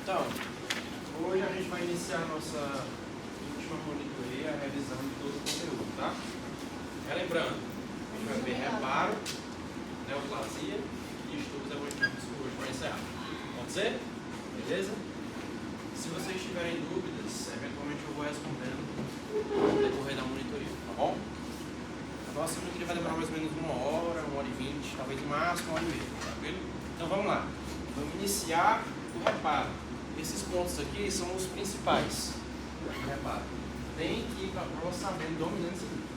Então, hoje a gente vai iniciar a nossa última monitoria, a revisão de todo o conteúdo, tá? Relembrando, a gente vai ver reparo, neoplasia e estudos hemodinâmicos hoje para encerrar. Pode ser? Beleza? Se vocês tiverem dúvidas, eventualmente eu vou respondendo no decorrer da monitoria, tá bom? A nossa monitoria vai demorar mais ou menos 1 hora, 1 hora e 20, talvez no máximo 1 hora e meia, tranquilo? Então vamos lá. Vamos iniciar o reparo. Esses pontos aqui são os principais do reparo. Tem que ir para a prova sabendo dominando isso aqui, tá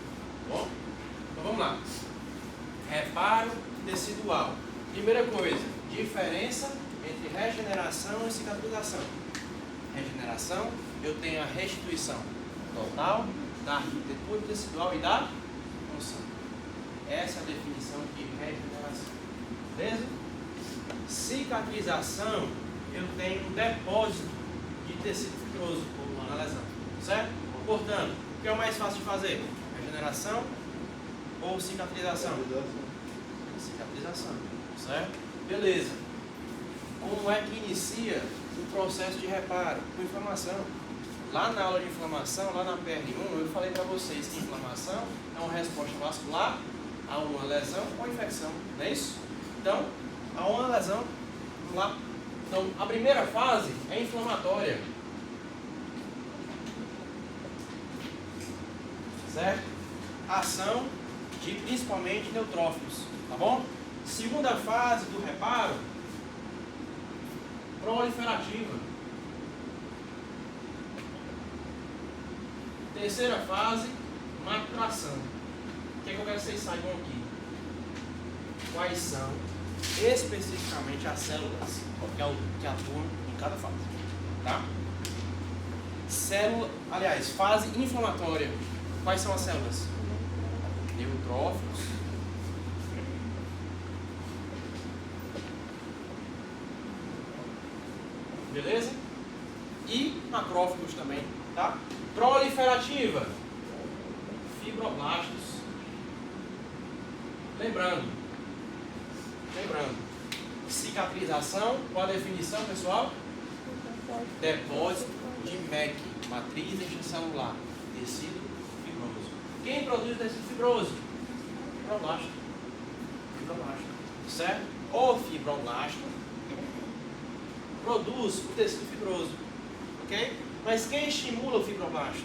bom? Então vamos lá. Reparo tecidual. Primeira coisa, diferença entre regeneração e cicatrização. Regeneração, eu tenho a restituição total da arquitetura tecidual e da função. Essa é a definição de regeneração. Beleza? Cicatrização, eu tenho um depósito de tecido fibroso por uma lesão, certo? Portanto, o que é o mais fácil de fazer? Regeneração ou cicatrização? Cicatrização, certo? Beleza. Como é que inicia o processo de reparo? Com inflamação. Lá na aula de inflamação, lá na PR1, eu falei para vocês que inflamação é uma resposta vascular a uma lesão ou infecção, não é isso? Então, a uma lesão, vamos lá. Então, a primeira fase é inflamatória. Certo? Ação de principalmente neutrófilos, tá bom? Segunda fase do reparo, proliferativa. Terceira fase, maturação. O que é que eu quero que vocês saibam aqui? Quais são especificamente as células que atuam em cada fase, tá? Fase inflamatória. Quais são as células? Neutrófilos. Beleza? E macrófagos também, tá? Proliferativa. Fibroblastos. Lembrando, cicatrização, qual a definição, pessoal? Depósito de MEC, matriz extracelular, tecido fibroso. Quem produz tecido fibroso? Fibroblasto. Certo? O fibroblasto produz o tecido fibroso, ok? Mas quem estimula o fibroblasto?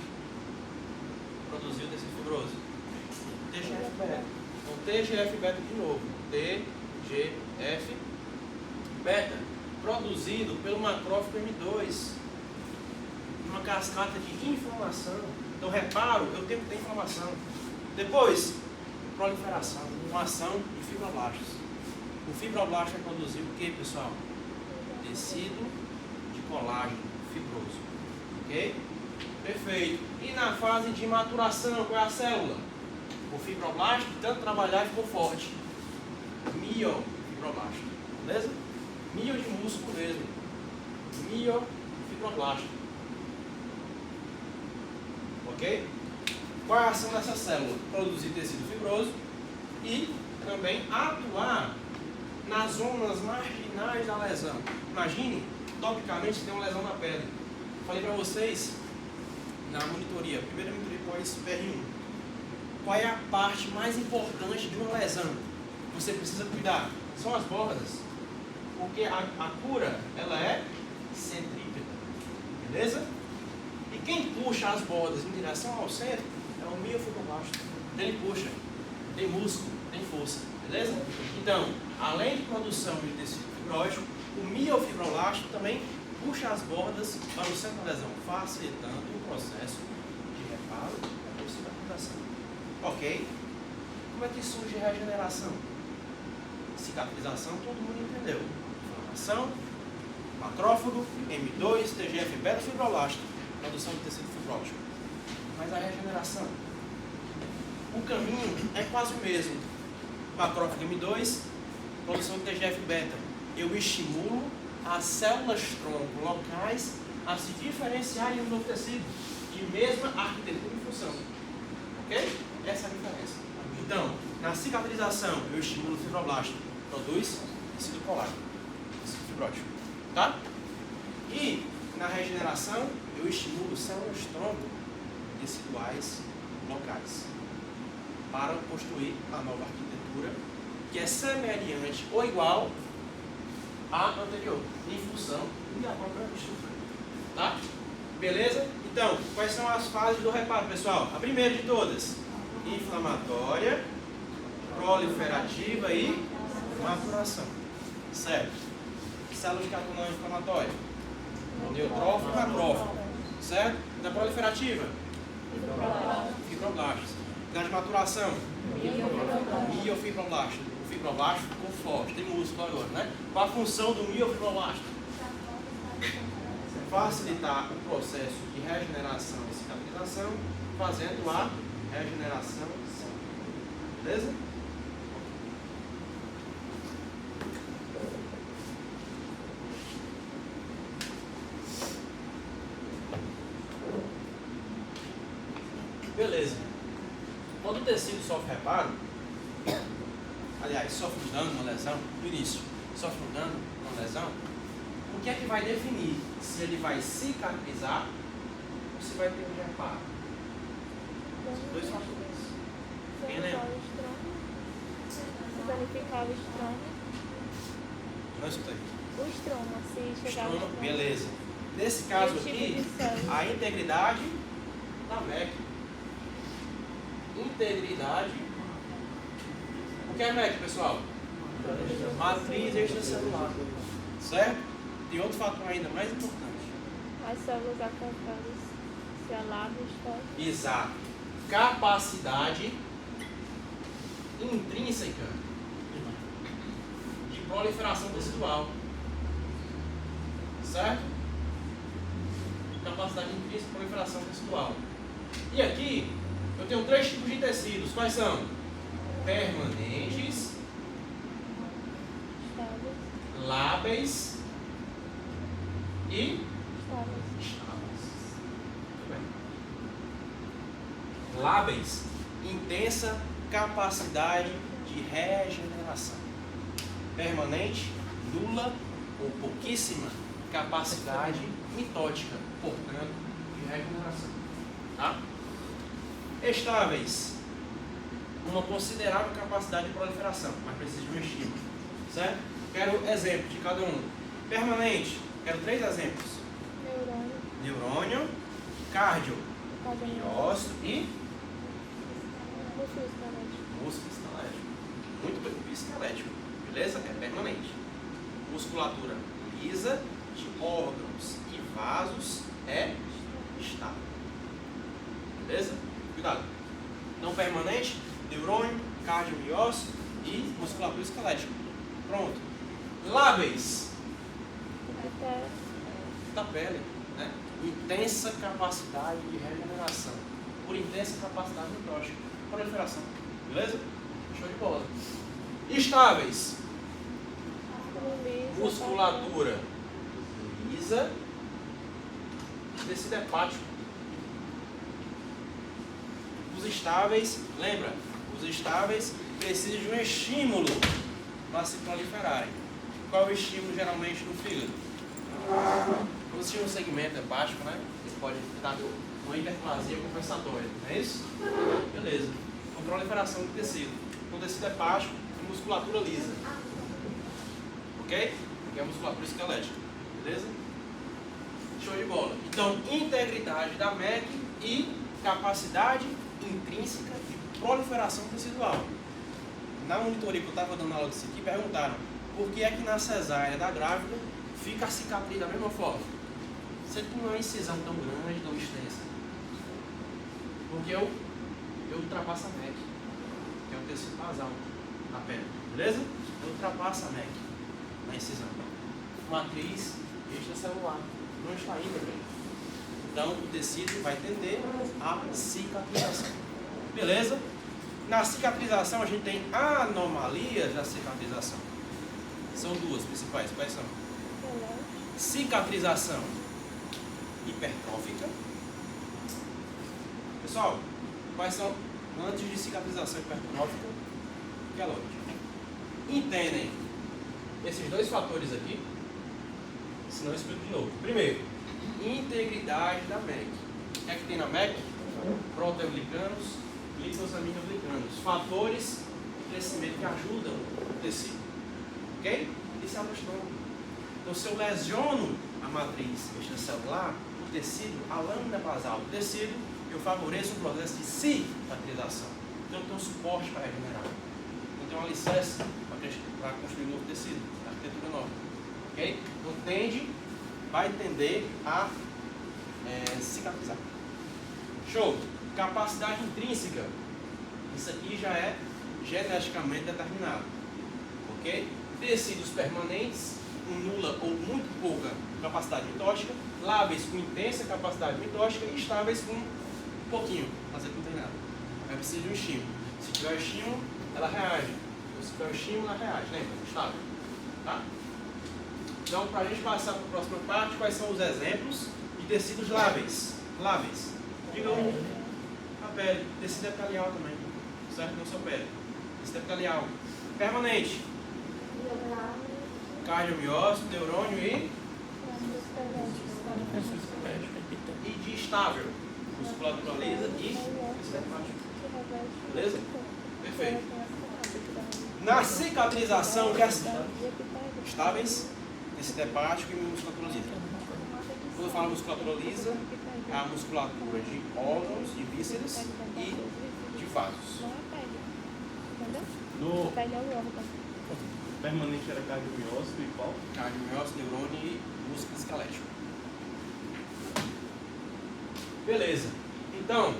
Produzir o tecido fibroso. TGF-beta. Então, TGF-beta de novo. TGF-beta, produzido pelo macrófago M2, uma cascata de inflamação. Então, reparo, eu tenho que ter inflamação. Depois, proliferação, uma ação de fibroblastos. O fibroblasto é produzir o que, pessoal? Tecido de colágeno fibroso. Ok? Perfeito. E na fase de maturação, qual é a célula? O fibroblasto, de tanto trabalhar, ficou forte. Miofibroblasto. Beleza? Mio de músculo mesmo. Miofibroblasto. Ok? Qual é a ação dessa célula? Produzir tecido fibroso e também atuar nas zonas marginais da lesão. Imagine, topicamente, você tem uma lesão na pele. Falei para vocês na monitoria, primeira monitoria pós PR1. Qual é a parte mais importante de uma lesão? Você precisa cuidar. São as bordas. Porque a cura, ela é centrípeta. Beleza? E quem puxa as bordas em direção ao centro é o miofibroblasto. Ele puxa. Tem músculo, tem força. Beleza? Então, além de produção de tecido fibrótico, o miofibroblasto também puxa as bordas para o centro da lesão, facilitando o processo de reparo ou cicatrização. Ok? Como é que surge a regeneração? Cicatrização, todo mundo entendeu. Inflamação, macrófago, M2, TGF-beta, fibroblasto. Produção de tecido fibrótico. Mas a regeneração? O caminho é quase o mesmo. Macrófago M2, produção de TGF-beta. Eu estimulo as células-tronco locais a se diferenciarem do novo tecido, de mesma arquitetura e função. Ok? Essa é a diferença. Então, na cicatrização, eu estimulo o fibroblasto, produz tecido colágeno, tecido fibrótico. Tá? E na regeneração eu estimulo células tronco teciduais locais para construir a nova arquitetura que é semelhante ou igual à anterior, em função da própria estrutura. Tá? Beleza? Então, quais são as fases do reparo, pessoal? A primeira de todas, inflamatória, proliferativa e maturação. Certo? Células que atuam na inflamatória, neutrófilo e macrófilo. Certo? Na proliferativa, fibroblastos. Na de maturação, miofibroblasto. O fibroblasto ficou forte, tem músculo agora, né? Qual a função do miofibroblasto? Facilitar o processo de regeneração e cicatrização, fazendo a regeneração. Beleza? Beleza. Quando o tecido sofre reparo, aliás, sofre um dano, uma lesão, no início, sofre um dano, uma lesão, o que é que vai definir se ele vai cicatrizar ou se vai ter um reparo? Dois fatores. Quem lembra? Se danificava o estroma. Não escutei. O estroma, se chegava Estroma, beleza. Nesse caso aqui, a integridade da MEC. Integridade. O que é MEC, pessoal? Matriz extracelular. Certo? Tem outro fator ainda mais importante. As células acompanhadas, se a lábio está. Exato. Capacidade intrínseca de proliferação tecidual. Certo? Capacidade intrínseca de proliferação tecidual. E aqui, eu tenho 3 tipos de tecidos. Quais são? Permanentes, lábeis e estáveis. Muito bem. Lábeis, intensa capacidade de regeneração. Permanente, nula ou pouquíssima capacidade mitótica, portanto, de regeneração. Tá? Estáveis, uma considerável capacidade de proliferação, mas precisa de um estímulo. Certo? Quero exemplo de cada um. Permanente, quero 3 exemplos. Neurônio, cardio, miócito e músculo esquelético. Muito bem, esquelético. Beleza? É permanente. Musculatura lisa de órgãos e vasos é estável. Beleza? Cuidado. Não permanente, neurônio, cardio, miócito e musculatura esquelética. Pronto. Lábeis da pele, né? Intensa capacidade de regeneração, por intensa capacidade mitótica, proliferação. Beleza? Show de bola. Estáveis. Musculatura lisa, tecido hepático. Os estáveis, lembra? Os estáveis precisam de um estímulo para se proliferarem. Qual é o estímulo geralmente no fígado? O estímulo segmento hepático, né? Ele pode dar uma hiperplasia compensatória, não é isso? Beleza. Com proliferação do tecido. Com tecido hepático e musculatura lisa. Ok? Que é a musculatura esquelética. Beleza? Show de bola. Então, integridade da MEC e capacidade intrínseca de proliferação tecidual. Na monitoria que eu estava dando aula disso aqui, perguntaram por que é que na cesárea da grávida fica a cicatriz da mesma forma? Você tem uma incisão tão grande, tão extensa. Porque eu ultrapasso a MEC, que é o tecido basal na pele. Beleza? Eu ultrapasso a MEC na incisão. Matriz extracelular. Não está indo bem. Então o tecido vai tender à cicatrização. Beleza? Na cicatrização a gente tem anomalias da cicatrização. São 2 principais. Quais são? Cicatrização hipertrófica. Pessoal, quais são antes de cicatrização hipertrófica? Queloide. Entendem esses 2 fatores aqui? senão eu explico de novo. Primeiro, integridade da MEC. O que é que tem na MEC? Proteoglicanos, glicosaminoglicanos. Fatores de crescimento que ajudam o tecido. Ok? Isso é a questão. Então, se eu lesiono a matriz extracelular, o tecido, a lâmina basal do tecido, eu favoreço o processo de cicatrização. Então, eu tenho suporte para regenerar. Então, tem um alicerce para construir um novo tecido, arquitetura nova. Ok? Então, vai tender a cicatrizar. Show! Capacidade intrínseca. Isso aqui já é geneticamente determinado. Ok? Tecidos permanentes, com nula ou muito pouca capacidade mitótica, lábeis com intensa capacidade mitótica e estáveis com pouquinho, fazer que não tem nada. É preciso de um estímulo. Se tiver estímulo, ela reage. Se tiver estímulo, ela reage. Lembra? Estável. Tá? Então, para a gente passar para a próxima parte, quais são os exemplos de tecidos lábeis? Lábeis. Diga um. A pele. Tecido epitelial também. Certo? Não só pele. Tecido epitelial. Permanente. Cardiomiócito, neurônio e de estável. Musculatura lisa e beleza? Perfeito. Na cicatrização, que é estáveis, tecido hepático e musculatura lisa. Quando eu falo musculatura lisa, é a musculatura de órgãos, de vísceras e de vasos. No permanente era cardiomiócito e qual? Cardiomiócito, neurônio e músculo esquelético. Beleza. Então,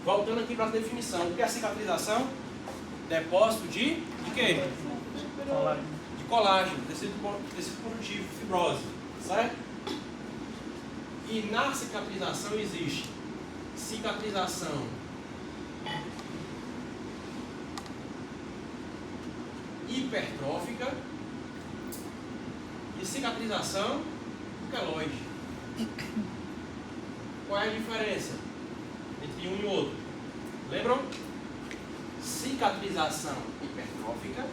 voltando aqui para a definição. O que é cicatrização? Depósito de quê? De colágeno, tecido conjuntivo, fibrose. Certo? E na cicatrização existe cicatrização hipertrófica e cicatrização queloide. Qual é a diferença entre um e outro? Lembram? Cicatrização hipertrófica.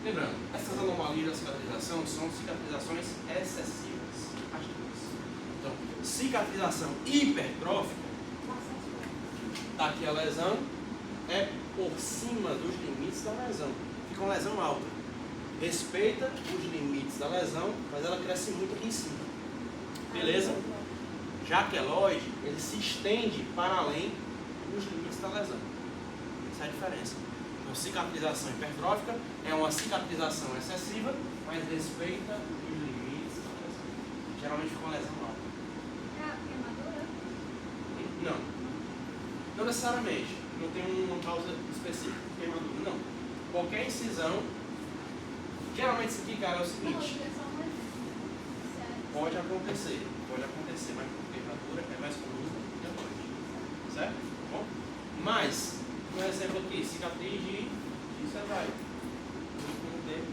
Lembrando, essas anomalias da cicatrização são cicatrizações excessivas. Então, cicatrização hipertrófica, tá aqui a lesão, é por cima dos limites da lesão. Fica uma lesão alta. Respeita os limites da lesão, mas ela cresce muito aqui em cima. Beleza? Já que queloide, ele se estende para além dos limites da lesão. Essa é a diferença. Então, cicatrização hipertrófica é uma cicatrização excessiva, mas respeita os limites da lesão. Geralmente fica uma lesão alta. É a queimadura? Não. Não necessariamente. Não tem uma causa específica de queimadura, não. Qualquer incisão, geralmente isso aqui, cara, é o seguinte. Pode acontecer, mas por queimadura é mais comum que a noite. Certo? Bom? Mas, um exemplo aqui, cicatriz de cesárea. Vamos ter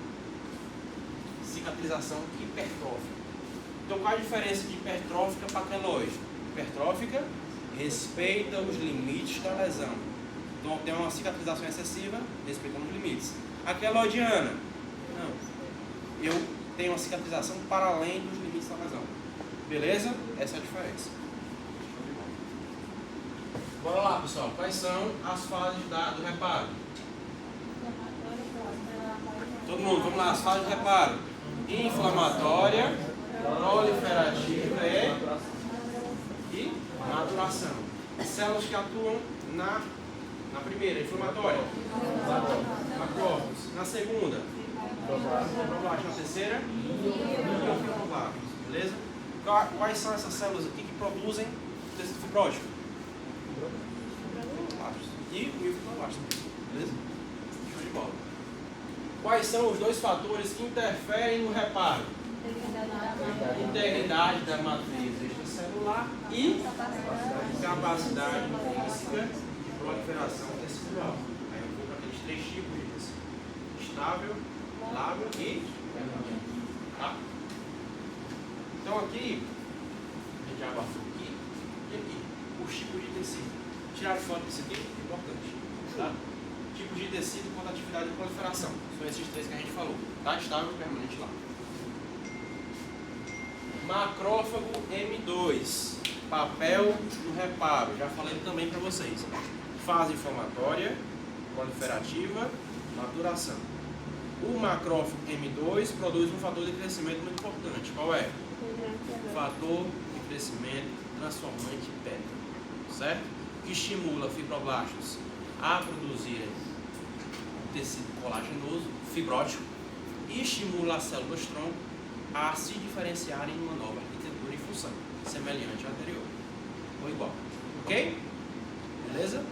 cicatrização hipertrófica. Então, qual a diferença de hipertrófica para queloide? Hipertrófica respeita os limites da lesão. Então, tem uma cicatrização excessiva, respeitando os limites. A queloidiana, não. Eu tenho uma cicatrização para além dos limites da lesão. Beleza? Essa é a diferença. Bora lá, pessoal. Quais são as fases do reparo? Todo mundo, vamos lá. As fases do reparo. Inflamatória, proliferativa e maturação. Células que atuam na primeira, inflamatória. Macrófagos. Na segunda, fibroblastos. Na terceira, fibroblastos. Beleza? Quais são essas células aqui que produzem tecido fibrótico? E o fibroblasto. Beleza? Show de bola. Quais são os dois fatores que interferem no reparo? Integridade da matriz extracelular e capacidade intrínseca de proliferação tecidual. Aí eu vou para aqueles três tipos de tecido: estável, lábil e permanente. Tá? Então aqui, a gente já abafou aqui e aqui, os tipos de tecido. Tirar foto disso aqui é importante. Tá? Tipo de tecido com atividade de proliferação. São esses três que a gente falou. Tá? Estável e permanente lá. Macrófago M2, papel no reparo, já falei também para vocês. Fase inflamatória, proliferativa, maturação. O macrófago M2 produz um fator de crescimento muito importante. Qual é? O fator de crescimento transformante beta, certo? Que estimula fibroblastos a produzirem tecido colagenoso, fibrótico, e estimula as células-tronco a se diferenciarem em uma nova arquitetura e função, semelhante à anterior, ou igual. Ok? Beleza?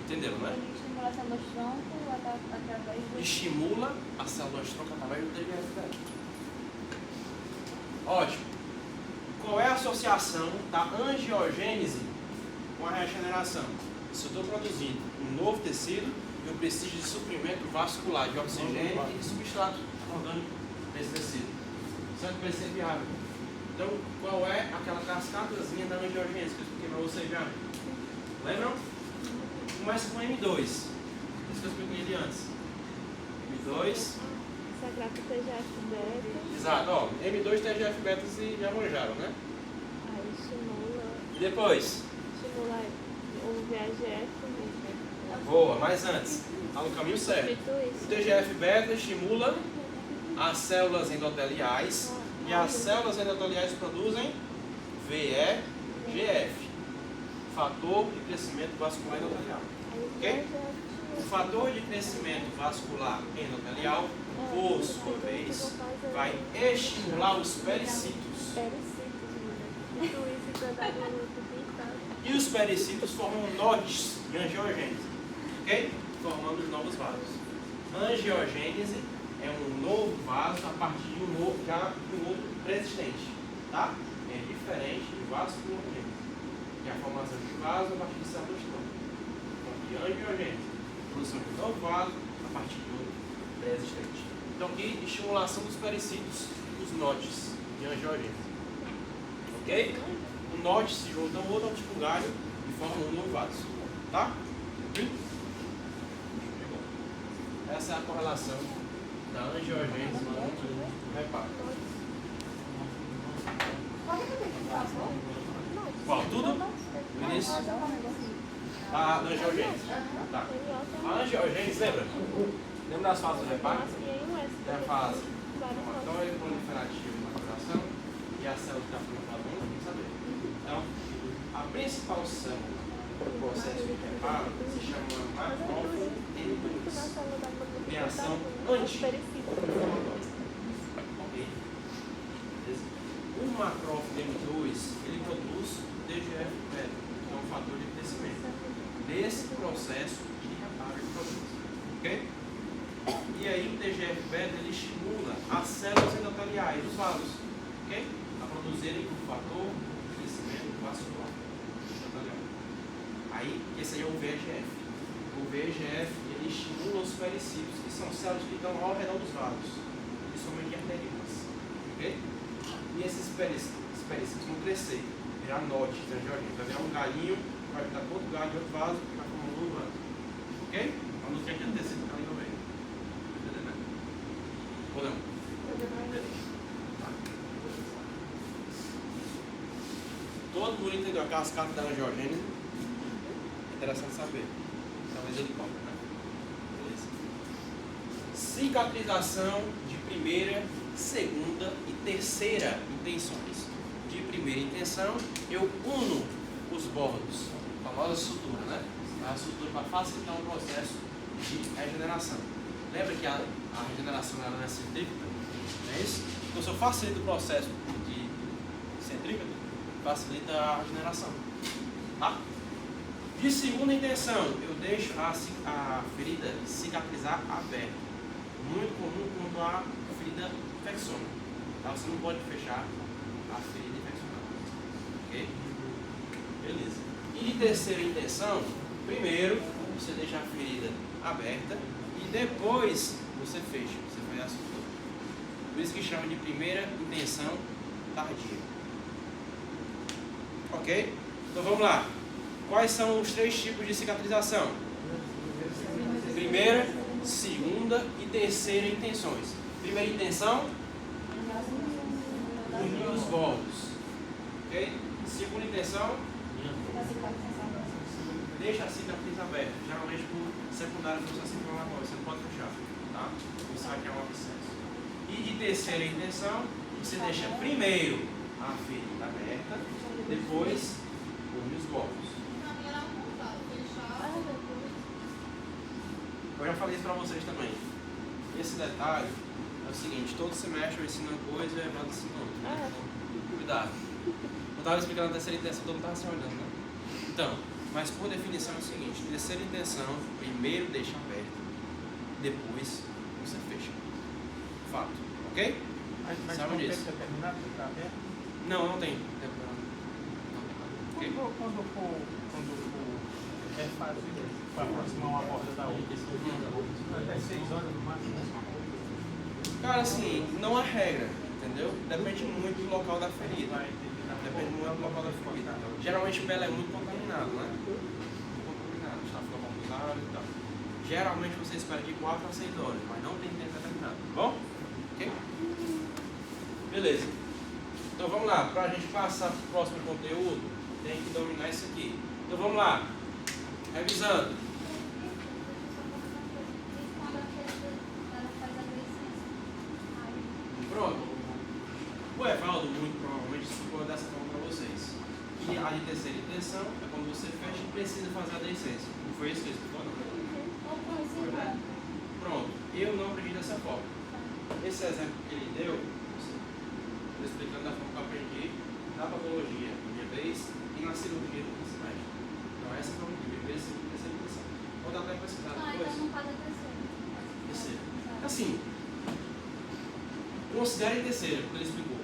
Entenderam, né? Estimulação do tronco através do... Estimula as células-tronco através do TGF-beta. Ótimo. Qual é a associação da angiogênese com a regeneração? Se eu estou produzindo um novo tecido, eu preciso de suprimento vascular de oxigênio e de substrato orgânico desse tecido. Certo? Para ele ser viável. Então, qual é aquela cascatazinha da angiogênese que eu expliquei para vocês já? Lembram? Começa com M2. Isso que eu expliquei ali antes. M2. Sagrado TGF beta. Exato, ó. M2, TGF beta e já manjaram, né? Aí estimula. E depois? Estimula o VAGF. Boa, mas antes. Está no caminho certo. O TGF beta estimula as células endoteliais e as células endoteliais produzem VEGF, fator de crescimento vascular endotelial. Ok? O fator de crescimento vascular endotelial, por sua vez, vai estimular os pericitos. E os pericitos formam nodes de angiogênese, ok? Formando os novos vasos. Angiogênese é um novo vaso a partir de um outro pré-existente, tá? É diferente de vasculogênese, que é a formação de vaso a partir de células-tronco. Então, de angiogênese, produção de um novo vaso a partir de outro pré-existente. Então, aqui, estimulação dos pericitos, os nodes de angiogênese. Ok? Um node se junta a um outro tipo galho e forma um novo vaso, tá? Essa é a correlação da angiogênese no reparo. Qual? Tudo? No início? Da angiogênese. Tá. A angiogênese, lembra? Lembra das fases do reparo? Tem a fase inflamatória, proliferativa e maturação. E a célula que está formando tem que saber. Então, a principal célula do processo de reparo se chama macrófago M2. Tem ação anti-inflamatória. Ok? Beleza? O macrófago M2 ele produz TGF-beta, que é um fator de crescimento desse processo de reparo de produtos. Ok? E aí o TGF-beta ele estimula as células endoteliais dos vasos, ok? A produzirem um fator de crescimento vascular. Aí, esse aí é o VEGF. O VEGF ele estimula os pericitos, que são células que estão ao redor dos vasos, principalmente arteriolas, ok? E esses pericitos vão crescer, virar nodes de angiogênese, vai virar um galinho, vai ficar outro galho de outro vaso, que vai formar um novo vaso, ok? Para não ter aquele tecido que ali no meio. Entendeu? Ou não? Todo mundo entendeu a cascata da angiogênese? Interessante saber. Talvez ele compre, né? Beleza. Cicatrização de primeira, segunda e terceira intenções. De primeira intenção, eu uno os bordos, a famosa sutura, né? A sutura para facilitar o processo de regeneração. Lembra que a regeneração ela não é centrípeta? Não é isso? Então, se eu facilito o processo de centrípeta, facilita a regeneração. Tá? De segunda intenção, eu deixo a ferida cicatrizar aberta. Muito comum quando a ferida infecciona. Tá? Você não pode fechar a ferida infeccionada. Ok? Beleza. E de terceira intenção, primeiro você deixa a ferida aberta e depois você fecha. Você faz a sutura. Por isso que chama de primeira intenção tardia. Ok? Então vamos lá. Quais são os três tipos de cicatrização? Primeira, segunda e terceira intenções. Primeira intenção, unir os bordos. Ok? Segunda intenção, deixa a cicatriz aberta. Geralmente por secundária força inflamatória, você não pode fechar. Tá? Isso aqui é um abscesso. E de terceira intenção, você deixa primeiro a ferida aberta, depois une os bordos. Eu já falei isso pra vocês também. Esse detalhe é o seguinte, todo semestre eu ensino uma coisa e o Evandro ensina outra. Cuidado. Eu estava explicando a terceira intenção, todo mundo estava se olhando, né? Então, mas por definição é o seguinte, terceira intenção, primeiro deixa aberto, depois você fecha. Fato, ok? Mas Sabe não tem disso? determinado que está aberto? Não tem. Ok? Quando for refazer para aproximar uma borda da outra, até 6 horas no máximo. Cara, assim, não há regra, entendeu? Depende muito do local da ferida. Depende muito do local da ferida. Geralmente pele é muito contaminado, né? Muito contaminado, está ficando e tal. Geralmente você espera de 4 a 6 horas, mas não tem tempo determinado, tá bom? Ok? Beleza. Então vamos lá, para a gente passar para o próximo conteúdo, tem que dominar isso aqui. Então vamos lá. Revisando. Pronto. O Evaldo, muito provavelmente, explicou dessa forma para vocês. E a de terceira intenção é quando você fecha e precisa fazer a deiscência. Não foi isso que ele explicou, não? Foi, né? Pronto. Eu não aprendi dessa forma. Esse exemplo que ele deu, estou explicando da forma que eu aprendi na patologia, na minha vez, e na cirurgia do semestre. Então essa foi a primeira e segunda intenção. Vou dar até para pesquisar depois. Então não faz a terceira. Terceira. Assim, considere a terceira, porque ele explicou.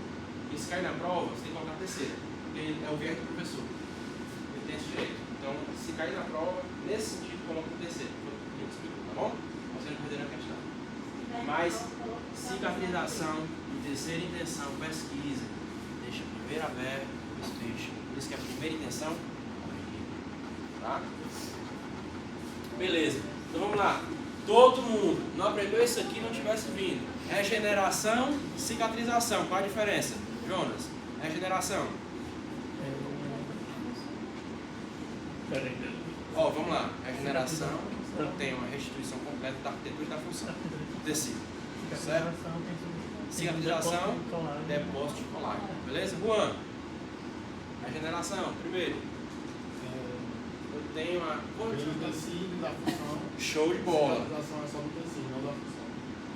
E se cair na prova, você tem que colocar a terceira. Porque é o viés do professor. Ele tem esse direito. Então, se cair na prova, nesse sentido, coloca a terceira. Ele explicou, tá bom? Você não perderá a questão. Mas, cicatrização de terceira intenção, pesquisa. Deixa a primeira aberta, depois fecha. Por isso que a primeira intenção, tá? Beleza. Então vamos lá. Todo mundo não aprendeu isso aqui não tivesse vindo. Regeneração, cicatrização. Qual a diferença? Jonas, regeneração. Ó, vamos lá. Regeneração tem uma restituição completa da arquitetura e da função do tecido. Certo? Cicatrização, depósito de colágeno. Beleza? Juan, regeneração, primeiro. Eu tenho a... Do tecido, da função. Show de bola. Cicatrização é só do tecido, não da função.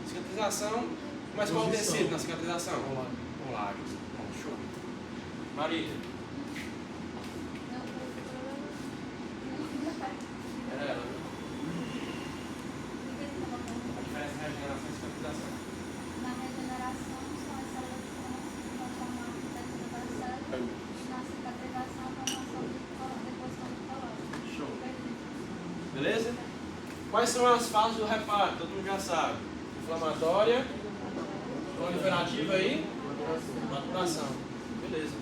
Cicatrização, mas qual o tecido na cicatrização? Colágeno. Colágeno. Bom, show. Marília. Era ela, viu? A diferença entre regeneração e cicatrização. Na regeneração são as células que vão formar a arquitetura das células e na cicatrização a formação de deposição de colágeno. Show. Beleza? Quais são as fases do reparo? Todo mundo já sabe. Inflamatória, proliferativa e maturação. Beleza.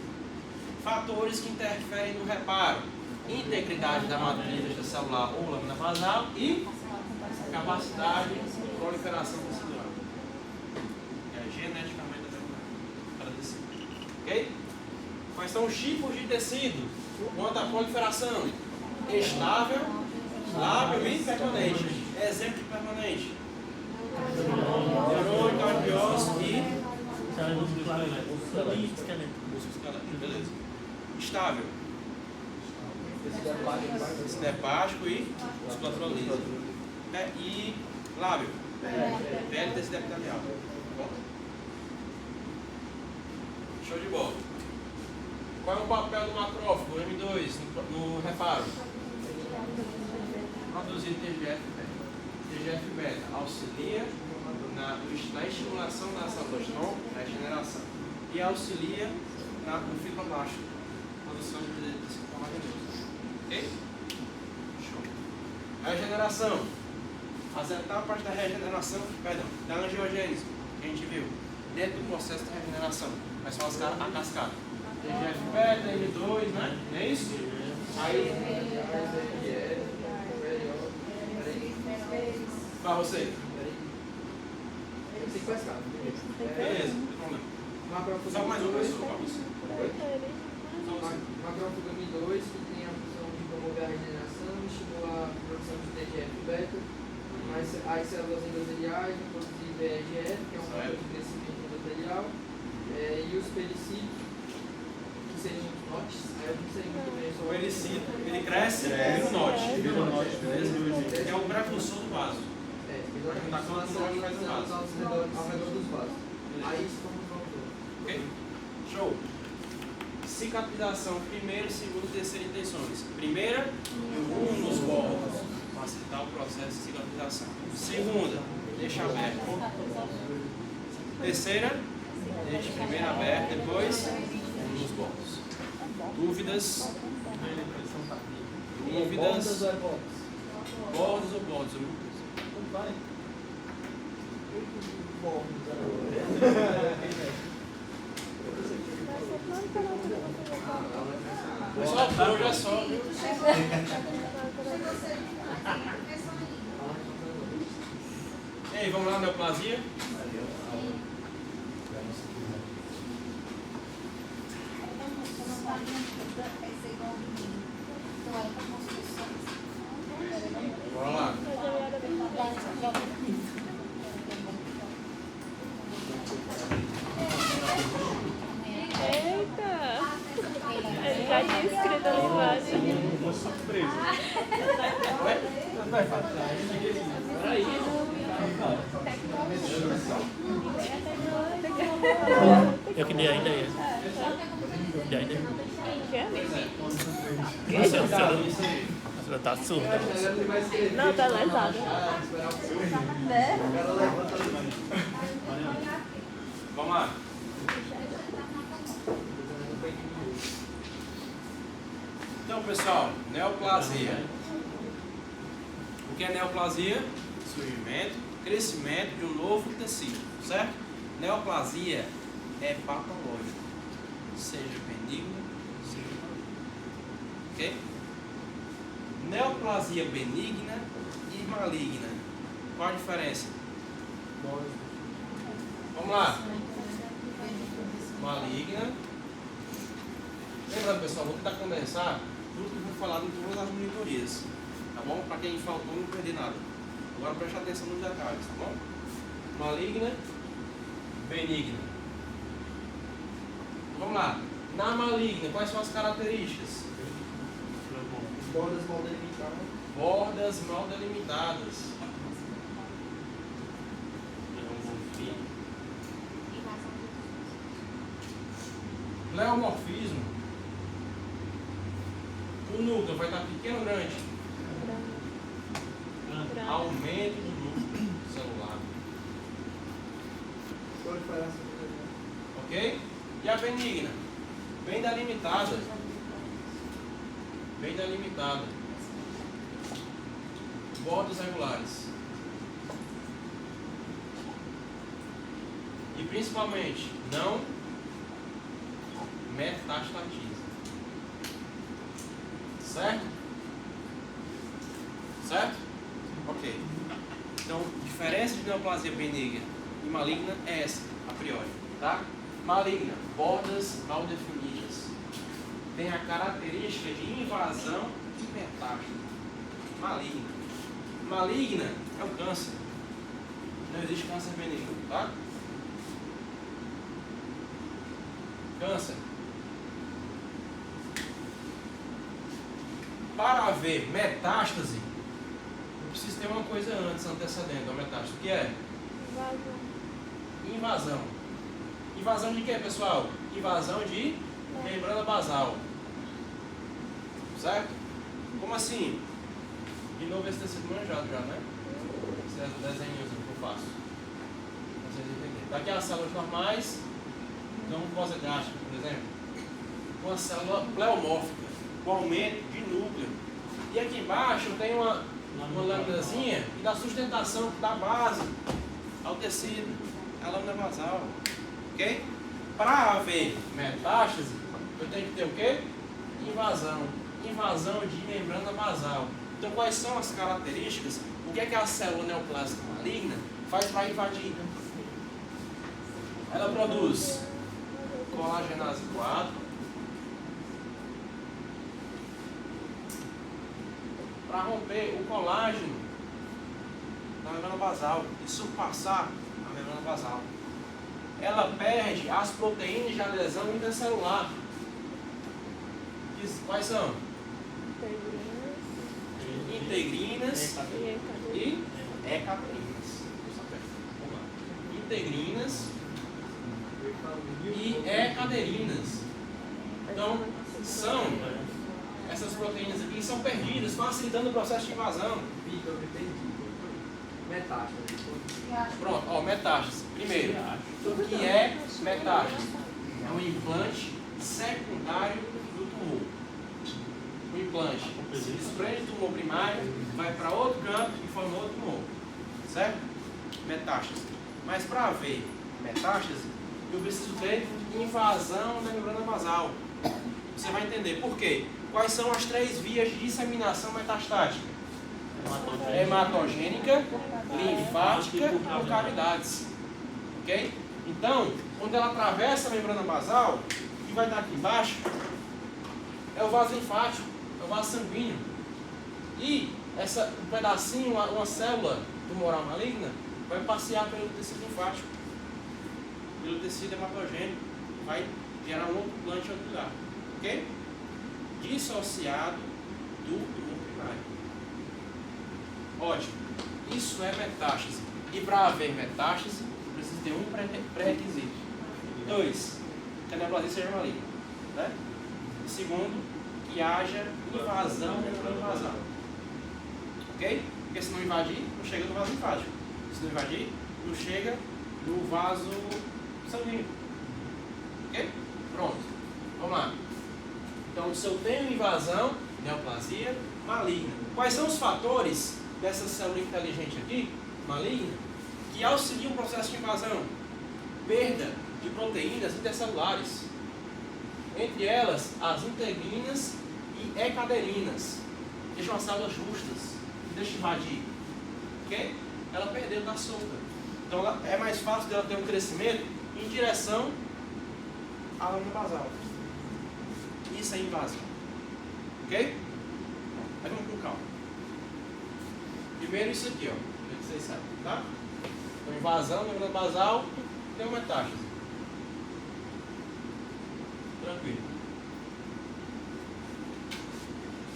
Fatores que interferem no reparo: integridade da matriz extracelular ou lâmina basal e capacidade de proliferação tecidual. É geneticamente determinado para tecido. Ok? Quais são os tipos de tecido quanto à proliferação? Estável, lábil e permanente. Exemplo de permanente: neurônio, cardiócito e músculo esquelético. Beleza. Estável: tecido hepático e musculatura lisa. E lábio: pele e tecido epitelial. Bom? Show de bola. Qual é o papel do macrófago, M2, no reparo? Produzir TGF-beta. TGF-beta auxilia na estimulação das células-tronco, na regeneração, e auxilia no fibroblasto, produção de tecido colaginoso. Ok? Show. Regeneração. As etapas da regeneração, da angiogênese, que a gente viu, dentro do processo de regeneração. Mas são a cascata. TGF-beta, M2, né? Não é isso? Aí. Para você. Beleza, não tem problema. Só mais uma Macrofugami 2. pessoa, Paulo. Macrofugami 2, que tem a função de promover a regeneração, estimular a produção de TGF-beta, as células endoteliais, produzir VEGF, que é um fator de crescimento endotelial, e os pericídios, que seriam os NOTs. Eu não sei muito bem O sobre helicito, ele cresce e vira o note. Vira o note, Beleza? Que é o precursor do vaso. exatamente, são as células ao redor dos vasos. Aí isso como faltou. Ok? Show. Cicatrização, primeira, segunda e terceira intenções. Primeira, nos bordos, facilitar o processo de cicatrização. Segunda, deixa aberto. Terceira, deixa primeiro aberto, depois nos bordos. Dúvidas? Dúvidas? Bordos ou bordos? Pessoal, por hoje é só, viu? E aí, vamos lá, neoplasia? Bora lá. Eita! Ele já tinha escrito ali embaixo. Tô surpreso. Eu que dei a ideia. Dei a ideia. Quê? A senhora tá surda. Não, tá lesado. Vamos lá. Então, pessoal, neoplasia. O que é neoplasia? Surgimento, crescimento de um novo tecido, certo? Neoplasia é patológico, seja benigno, seja maligno. Ok? Neoplasia benigna e maligna. Qual a diferença? Vamos lá. Maligna. Lembrando, pessoal, vou tentar condensar tudo que eu vou falar em todas as monitorias, tá bom? Para quem faltou não perder nada. Agora preste atenção nos detalhes, tá bom? Maligna, benigna. Vamos lá. Na maligna, quais são as características? Bordas mal delimitadas. Bordas mal delimitadas. Pleomorfismo. O núcleo vai estar pequeno ou grande? Aumento do núcleo celular. Ok? E a benigna? Bem delimitada. Bem delimitada. Bordas regulares. E principalmente, não metastatiza. Certo? Certo? Ok. Então, diferença de neoplasia benigna e maligna é essa, a priori. Tá? Maligna, bordas mal definidas. Tem a característica de invasão e metástase. Maligna. Maligna é o câncer. Não existe câncer benigno, tá? Câncer. Para haver metástase, eu preciso ter uma coisa antes, antecedendo a metástase. O que é? Invasão. Invasão de quê, pessoal? Invasão de membrana basal. Certo? Como assim? De novo esse tecido manjado já, né? Esse é o desenhozinho que eu faço. Pra vocês entenderem. Daqui as células normais, não mucosa gástrica, por exemplo. Uma célula pleomórfica, com aumento de núcleo. E aqui embaixo tem uma laminazinha que dá sustentação, que dá base ao tecido, a lâmina basal. Ok? Para haver metástase, eu tenho que ter o quê? Invasão. Invasão de membrana basal. Então, quais são as características? O que é que a célula neoplásica maligna faz para invadir? Ela produz colagenase 4. Para romper o colágeno na membrana basal e surpassar a membrana basal. Ela perde as proteínas de adesão intercelular. Quais são? Integrinas e ecaderinas. Integrinas e ecaderinas. Então, são essas proteínas aqui são perdidas, facilitando o processo de invasão. Vitor, eu me perdi. Metástase. Pronto, ó, metástase. Primeiro, o que é metástase? É um implante secundário do tumor. O implante se desprende do tumor primário, vai para outro canto e forma outro tumor. Certo? Metástase. Mas para haver metástase, eu preciso ter invasão da membrana basal. Você vai entender por quê. Quais são as 3 vias de disseminação metastática? Hematogênica, linfática e por cavidades. Ok? Então, quando ela atravessa a membrana basal, o que vai estar aqui embaixo é o vaso linfático, é o vaso sanguíneo. E um pedacinho, uma célula tumoral maligna, vai passear pelo tecido linfático, pelo tecido hematogênico, vai gerar um outro implante em outro lugar. Ok? Dissociado do tumor primário. Ótimo. Isso é metástase. E para haver metástase, precisa ter um pré-requisito. 2. Que a neoplasia seja maligna. Né? E segundo, que haja invasão da membrana basal. Ok? Porque se não invadir, não chega no vaso linfático. Se não invadir, não chega no vaso sanguíneo. Ok? Pronto. Vamos lá. Então, se eu tenho invasão, neoplasia maligna. Quais são os fatores dessa célula inteligente aqui, maligna, que auxiliam o processo de invasão? Perda de proteínas intercelulares. Entre elas, as integrinas e ecaderinas. Deixam as células justas. Deixa invadir. Ok? Ela perdeu, está solta. Então, é mais fácil dela ter um crescimento em direção à lâmina basal. Isso é invasão. Ok? Aí vamos com calma. Primeiro isso aqui, ó. Que vocês sabem, tá? Então, invasão, membrana basal, tem uma metástase. Tranquilo.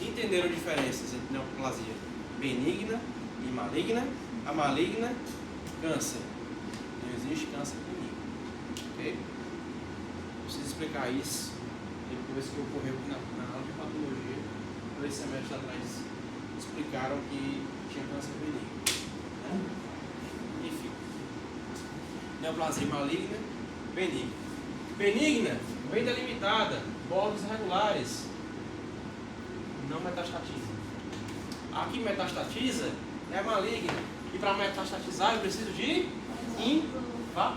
Entenderam diferenças entre neoplasia benigna e maligna? A maligna, câncer. Não existe câncer benigno. Ok? Preciso explicar isso depois que ocorreu na aula de patologia. 3 semestres atrás explicaram que tinha câncer benigno. Né? Enfim. Neoplasia maligna, benigna. Benigna, bem delimitada, bordos irregulares. Não metastatiza. Aqui metastatiza é maligna. E para metastatizar eu preciso de invasão.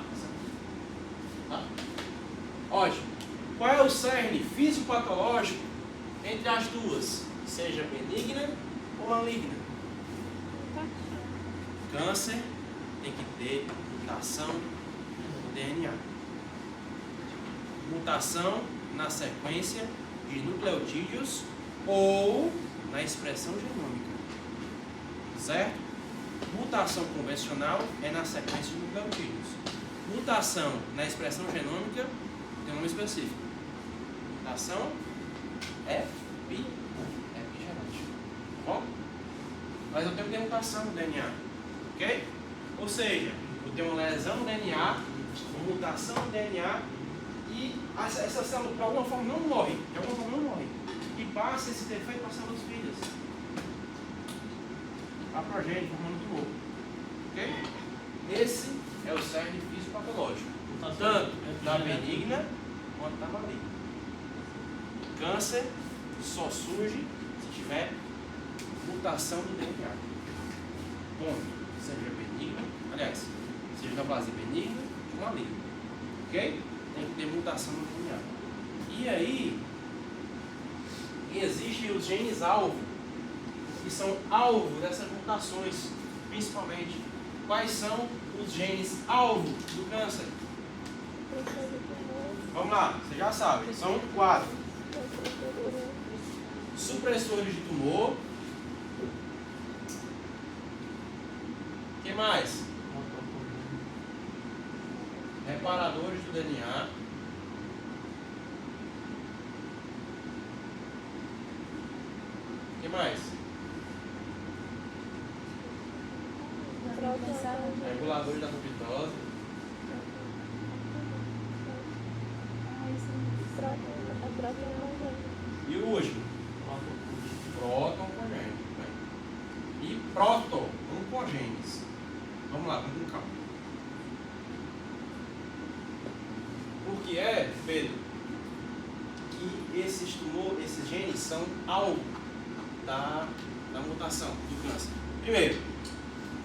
Tá? Ótimo. Qual é o cerne fisiopatológico entre as duas? Seja benigna ou maligna? Câncer tem que ter mutação no DNA. Mutação na sequência de nucleotídeos ou na expressão genômica. Certo? Mutação convencional é na sequência de nucleotídeos. Mutação na expressão genômica tem um nome específico. Mutação epigenética. Tá bom? Mas eu tenho que ter mutação no DNA. Ok? Ou seja, eu tenho uma lesão no DNA, uma mutação no DNA e essa célula, por alguma forma, não morre. De alguma forma, não morre. E passa esse defeito para as células filhas. A progênie formando tumor. Ok? Esse é o cerne fisiopatológico. Tanto da benigna quanto da maligna. Câncer só surge se tiver mutação do DNA. Ponto. Seja benigna, aliás, seja neoplasia benigna ou maligna. Ok? Tem que ter mutação no DNA. E aí, existem os genes alvo, que são alvo dessas mutações, principalmente. Quais são os genes alvo do câncer? Vamos lá, você já sabe, são 4. Supressores de tumor. O que mais? Reparadores do DNA. O que mais? Reguladores da apoptose. E o último? Proto-oncogênese. E proto-oncogênese. Vamos lá, vamos com calma. Por que é, Pedro, que esses genes são alvo da mutação do câncer? Primeiro,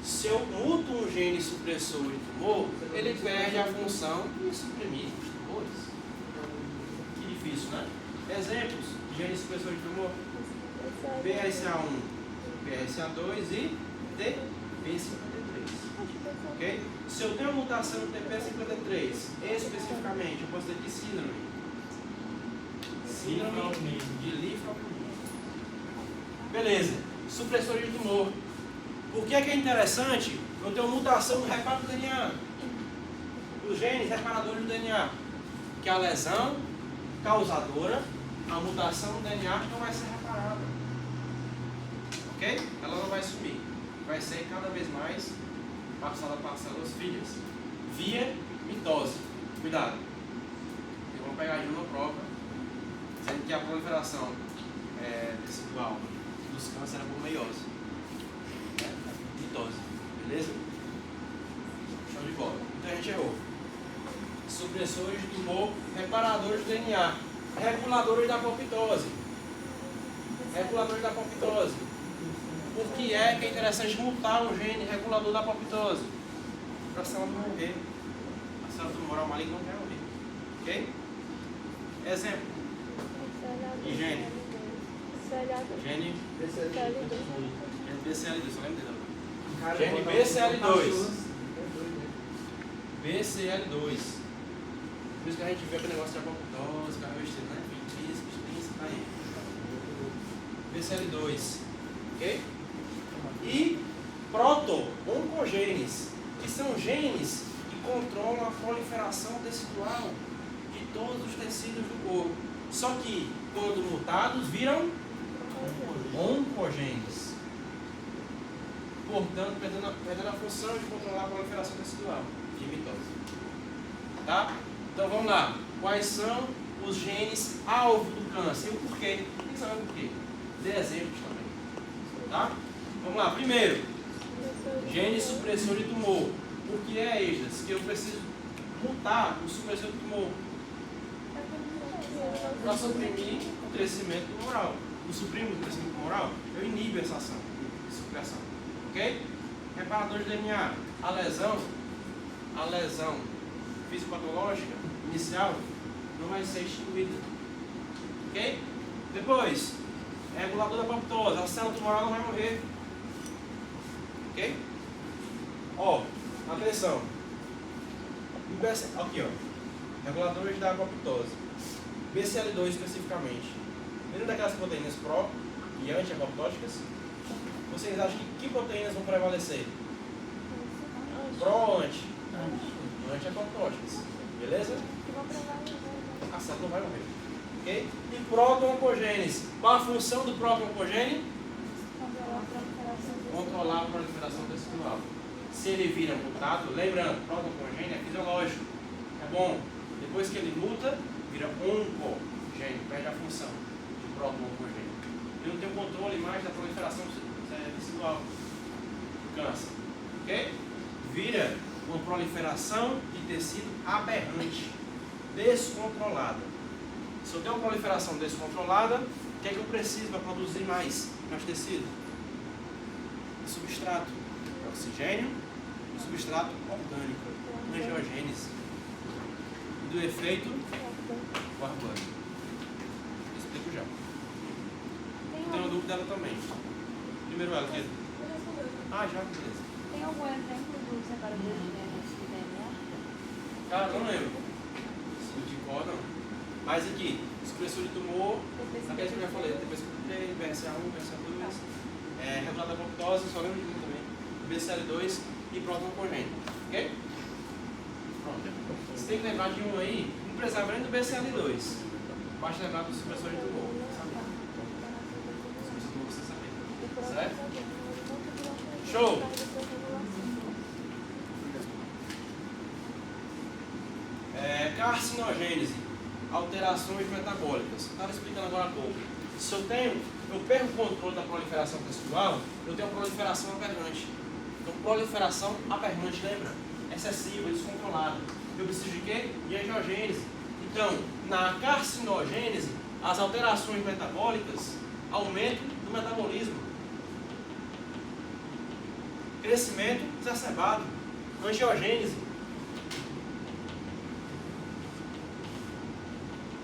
se eu muto um gene supressor de tumor, ele perde a função de suprimir os tumores. Que difícil, né? Exemplos de gene supressor de tumor: BRCA1, BRCA2 e TP53. Ok? Se eu tenho uma mutação no TP53, especificamente, eu posso dizer que síndrome? Síndrome de linfopenia. Beleza. Supressor de tumor. Por que é interessante eu ter uma mutação no reparo do DNA? Os genes reparadores do DNA. Que a lesão causadora, a mutação no DNA não vai ser reparada. Ok? Ela não vai sumir. Vai ser cada vez mais passada para as células filhas. Via mitose. Cuidado. Eu vou pegar de uma prova, dizendo que a proliferação tecidual dos cânceres é por meiose. Mitose. Beleza? Show de bola. Então a gente errou. Supressores de tumor, reparadores do DNA, reguladores da apoptose. Reguladores da apoptose. Por que é interessante mutar um gene regulador da apoptose? Para a célula não morrer. A célula tumoral maligna não quer morrer. Ok? Exemplo. E gene? Gene BCL2, só lembra dele? Gene BCL2. BCL2. Por isso que a gente vê aquele negócio de apoptose, cara vestido, né? Isso, tá aí. BCL2. Ok? E proto-oncogenes, que são genes que controlam a proliferação tecidual de todos os tecidos do corpo. Só que, quando mutados, viram oncogenes. Portanto, perdendo a função de controlar a proliferação tecidual de mitose. Tá? Então vamos lá. Quais são os genes alvo do câncer? E o porquê? Quem sabe o porquê? Dê exemplos também. Tá? Vamos lá. Primeiro, gene supressor de tumor. O que é, Esdras? Que eu preciso mutar o supressor de tumor para suprimir o crescimento tumoral. O suprimo do crescimento tumoral, eu inibo essa ação de supressão. Ok? Reparador de DNA. A lesão fisiopatológica inicial não vai ser extinguida. Ok? Depois, regulador da apoptose. A célula tumoral não vai morrer. Ok? Ó, atenção. Aqui, ó. Reguladores da apoptose. BCL2 especificamente. Dentro daquelas proteínas pró e anti-apoptóticas, vocês acham que proteínas vão prevalecer? Pró ou anti? Anti-apoptóticas. Beleza? A célula não vai morrer. Ok? E proto-oncogênese. Qual a função do proto-oncogênese? Controlar a proliferação tecidual. Se ele vira mutado, lembrando, proto-oncogênese é fisiológico. É bom. Depois que ele muta, vira oncogênese, perde a função de proto-oncogênese. Ele não tem o controle mais da proliferação tecidual do câncer. Ok? Vira uma proliferação de tecido aberrante, descontrolada. Se eu tenho uma proliferação descontrolada, o que é que eu preciso para produzir mais tecido? Substrato, oxigênio e substrato orgânico, angiogênese. E do efeito orgânico. Explico já. Tenho uma dúvida dela também. Primeiro ela, querido. Ah, já, beleza. Tem algum exemplo do separador de DNA? Cara, não lembro. De fora não. Mas aqui, supressor de tumor, aquele que eu já falei, depois que eu falei, BRCA1, BRCA2, regulador da apoptose, só lembro de um também, BCL2 e próton congênito, ok? Pronto. Você tem que lembrar de um aí, não precisava nem do BCL2, basta lembrar do supressor de tumor, você saber, certo? Show! Carcinogênese, alterações metabólicas. Estava explicando agora há pouco. Se eu perco o controle da proliferação tecidual, eu tenho proliferação aberrante. Então, proliferação aberrante, lembra? Excessiva, descontrolada. Eu preciso de quê? De angiogênese. Então, na carcinogênese, as alterações metabólicas aumentam do metabolismo. Crescimento exacerbado. Angiogênese.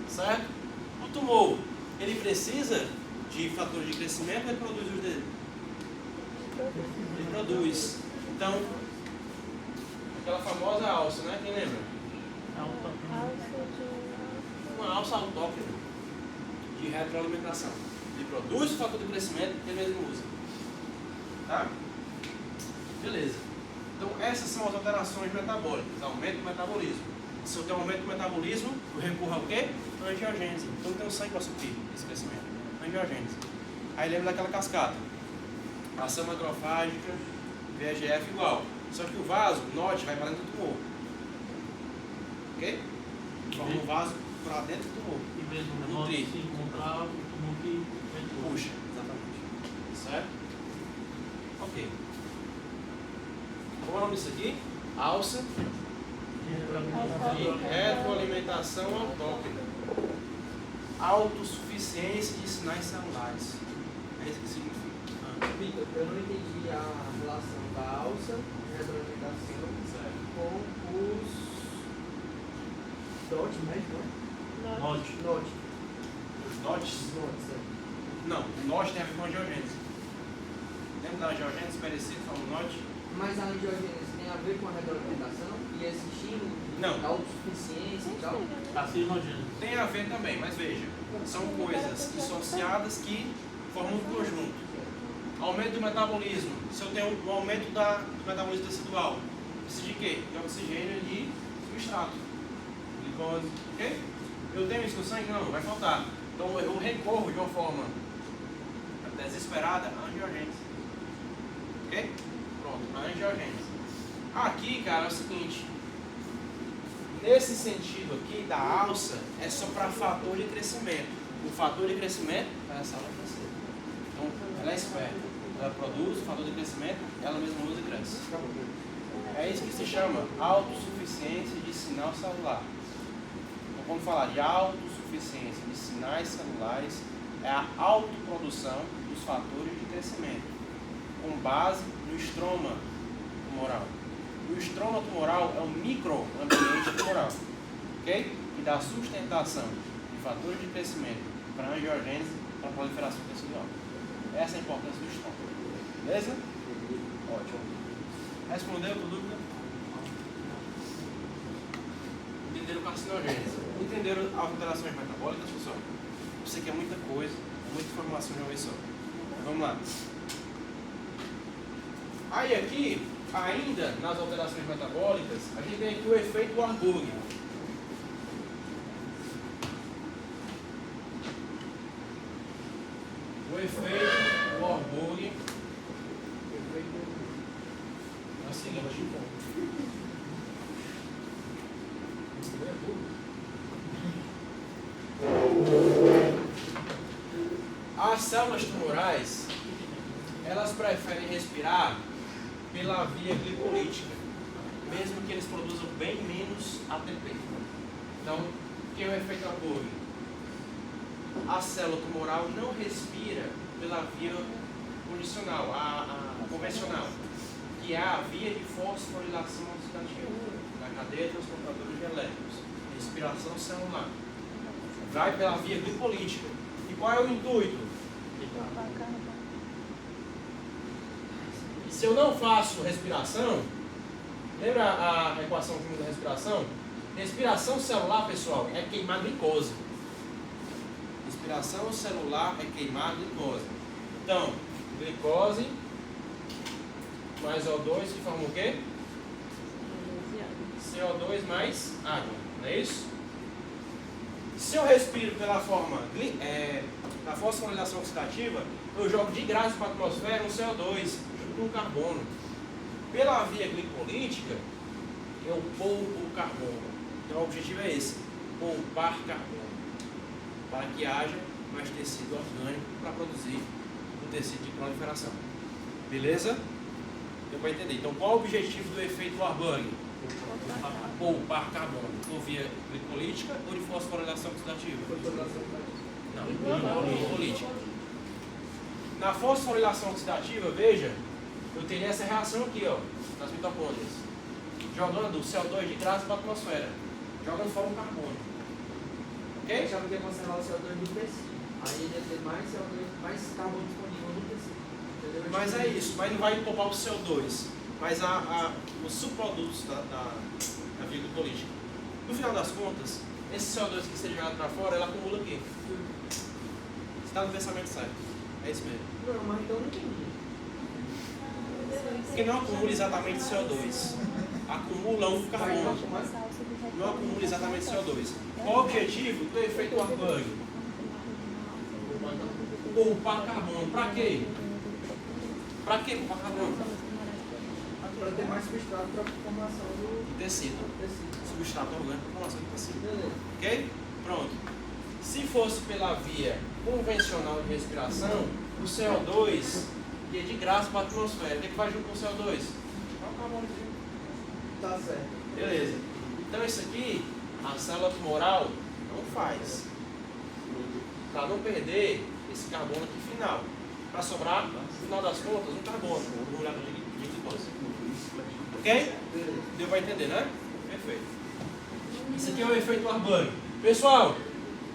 Certo? O tumor, ele precisa de fatores de crescimento ou ele produz os dele? Ele produz. Então, aquela famosa alça, né? Quem lembra? Uma alça autóctone de retroalimentação. Ele produz o fator de crescimento que ele mesmo usa. Tá? Beleza. Então, essas são as alterações metabólicas. Aumento do metabolismo. Se eu tenho aumento do metabolismo, eu recorro ao quê? Angiogênese. Então não tem sangue para suprir esse crescimento. Angiogênese. Aí lembra daquela cascata. Ação macrofágica, VEGF igual. Só que o vaso, note, vai para dentro do tumor. Ok? Forma um vaso para dentro do tumor. E mesmo o negócio se encontrar, o tumor que puxa, exatamente. Certo? Ok. Qual é o nome disso aqui? Alça de retroalimentação autóctone. Autossuficiência de sinais celulares. É isso que significa. Vitor, eu não entendi a relação da alça de retroalimentação com os DOT, né? Note. Os NOTs? Não, o NOT tem a ver com a angiogênese. Lembra da angiogênese parecido com o NOT? Mas a angiogênese tem a ver com a retroalimentação e esse estímulo Não. da autossuficiência e tal? Carcinogênese. Tem a ver também, mas veja, são coisas dissociadas que formam um conjunto. Aumento do metabolismo. Se eu tenho um aumento do metabolismo tecidual, preciso de quê? De oxigênio e de substrato. Glicose, ok? Eu tenho isso no sangue? Não, vai faltar. Então eu recorro de uma forma desesperada à angiogênese. Ok? Pronto, a angiogênese. Aqui, cara, é o seguinte. Nesse sentido aqui da alça, é só para fator de crescimento. O fator de crescimento vai essa aula crescer. Então, ela é esperta. Ela produz o fator de crescimento, ela mesma usa e cresce. É isso que se chama autossuficiência de sinal celular. Então, quando falar de autossuficiência de sinais celulares, é a autoprodução dos fatores de crescimento, com base no estroma tumoral. O estroma tumoral é um microambiente tumoral, ok? E dá sustentação de fatores de crescimento para a angiogênese, para a proliferação tecidual. Essa é a importância do estroma. Beleza? Ótimo. Respondeu a dúvida? Entenderam carcinogênese? Entenderam alterações metabólicas, pessoal? Isso aqui é muita coisa, muita informação de uma vez só. Vamos lá. Aí aqui, ainda nas alterações metabólicas, a gente tem aqui o efeito Warburg. O efeito Warburg é o seguinte. As células tumorais, elas preferem respirar pela via glicolítica, mesmo que eles produzam bem menos ATP. Então, o que é o efeito Warburg? A célula tumoral não respira pela via condicional, a convencional, que é a via de fosforilação oxidativa, na cadeia transportadora de elétrons, respiração celular. Vai pela via glicolítica. E qual é o intuito? Se eu não faço respiração, lembra a equação química da respiração? Respiração celular, pessoal, é queimar glicose. Respiração celular é queimar glicose. Então, glicose mais O2 que forma o quê? CO2 mais água, não é isso? Se eu respiro pela forma da fosforilação oxidativa, eu jogo de graça para a atmosfera um CO2 junto com o carbono. Pela via glicolítica, eu poupo o carbono. Então o objetivo é esse, poupar carbono, para que haja mais tecido orgânico para produzir o tecido de proliferação. Beleza? Deu para entender? Então qual o objetivo do efeito Warburg? Poupar carbono, por via glicolítica ou de fosforilação oxidativa? Não, glicolítica. Na fosforilação oxidativa, veja, eu teria essa reação aqui, ó, nas mitocôndrias, jogando o CO2 de graça para a atmosfera, jogando fora o carbono. Eu Ok? achava que ia conservar o CO2 do tecido. Aí ele ia ter mais CO2, mais carbono disponível no tecido. Entendeu? Mas é isso, mas não vai poupar o CO2, mas os subprodutos da via glicolítica. No final das contas, esse CO2 que seja jogado para fora, ele acumula aqui. Você está no pensamento certo. É isso mesmo. Não, mas então eu não entendi. Porque não acumula exatamente CO2. Acumula um carbono. Não acumula exatamente CO2. Qual o objetivo do efeito Warburg? Poupar carbono. Para quê? Para que poupar carbono? Para ter mais substrato para a formação do Tecido. tecido. Substrato orgânico para formação de tecido. Beleza. Ok? Pronto. Se fosse pela via convencional de respiração, o CO2 ia de graça para a atmosfera. O que vai junto com o CO2? O carbonozinho. Tá certo. Beleza. Então isso aqui, a célula tumoral não faz. Para não perder esse carbono aqui final. Para sobrar, no final das contas, um carbono. Um molhado de glicose. Ok? Deu para entender, né? Perfeito. Isso aqui é o efeito Warburg. Pessoal,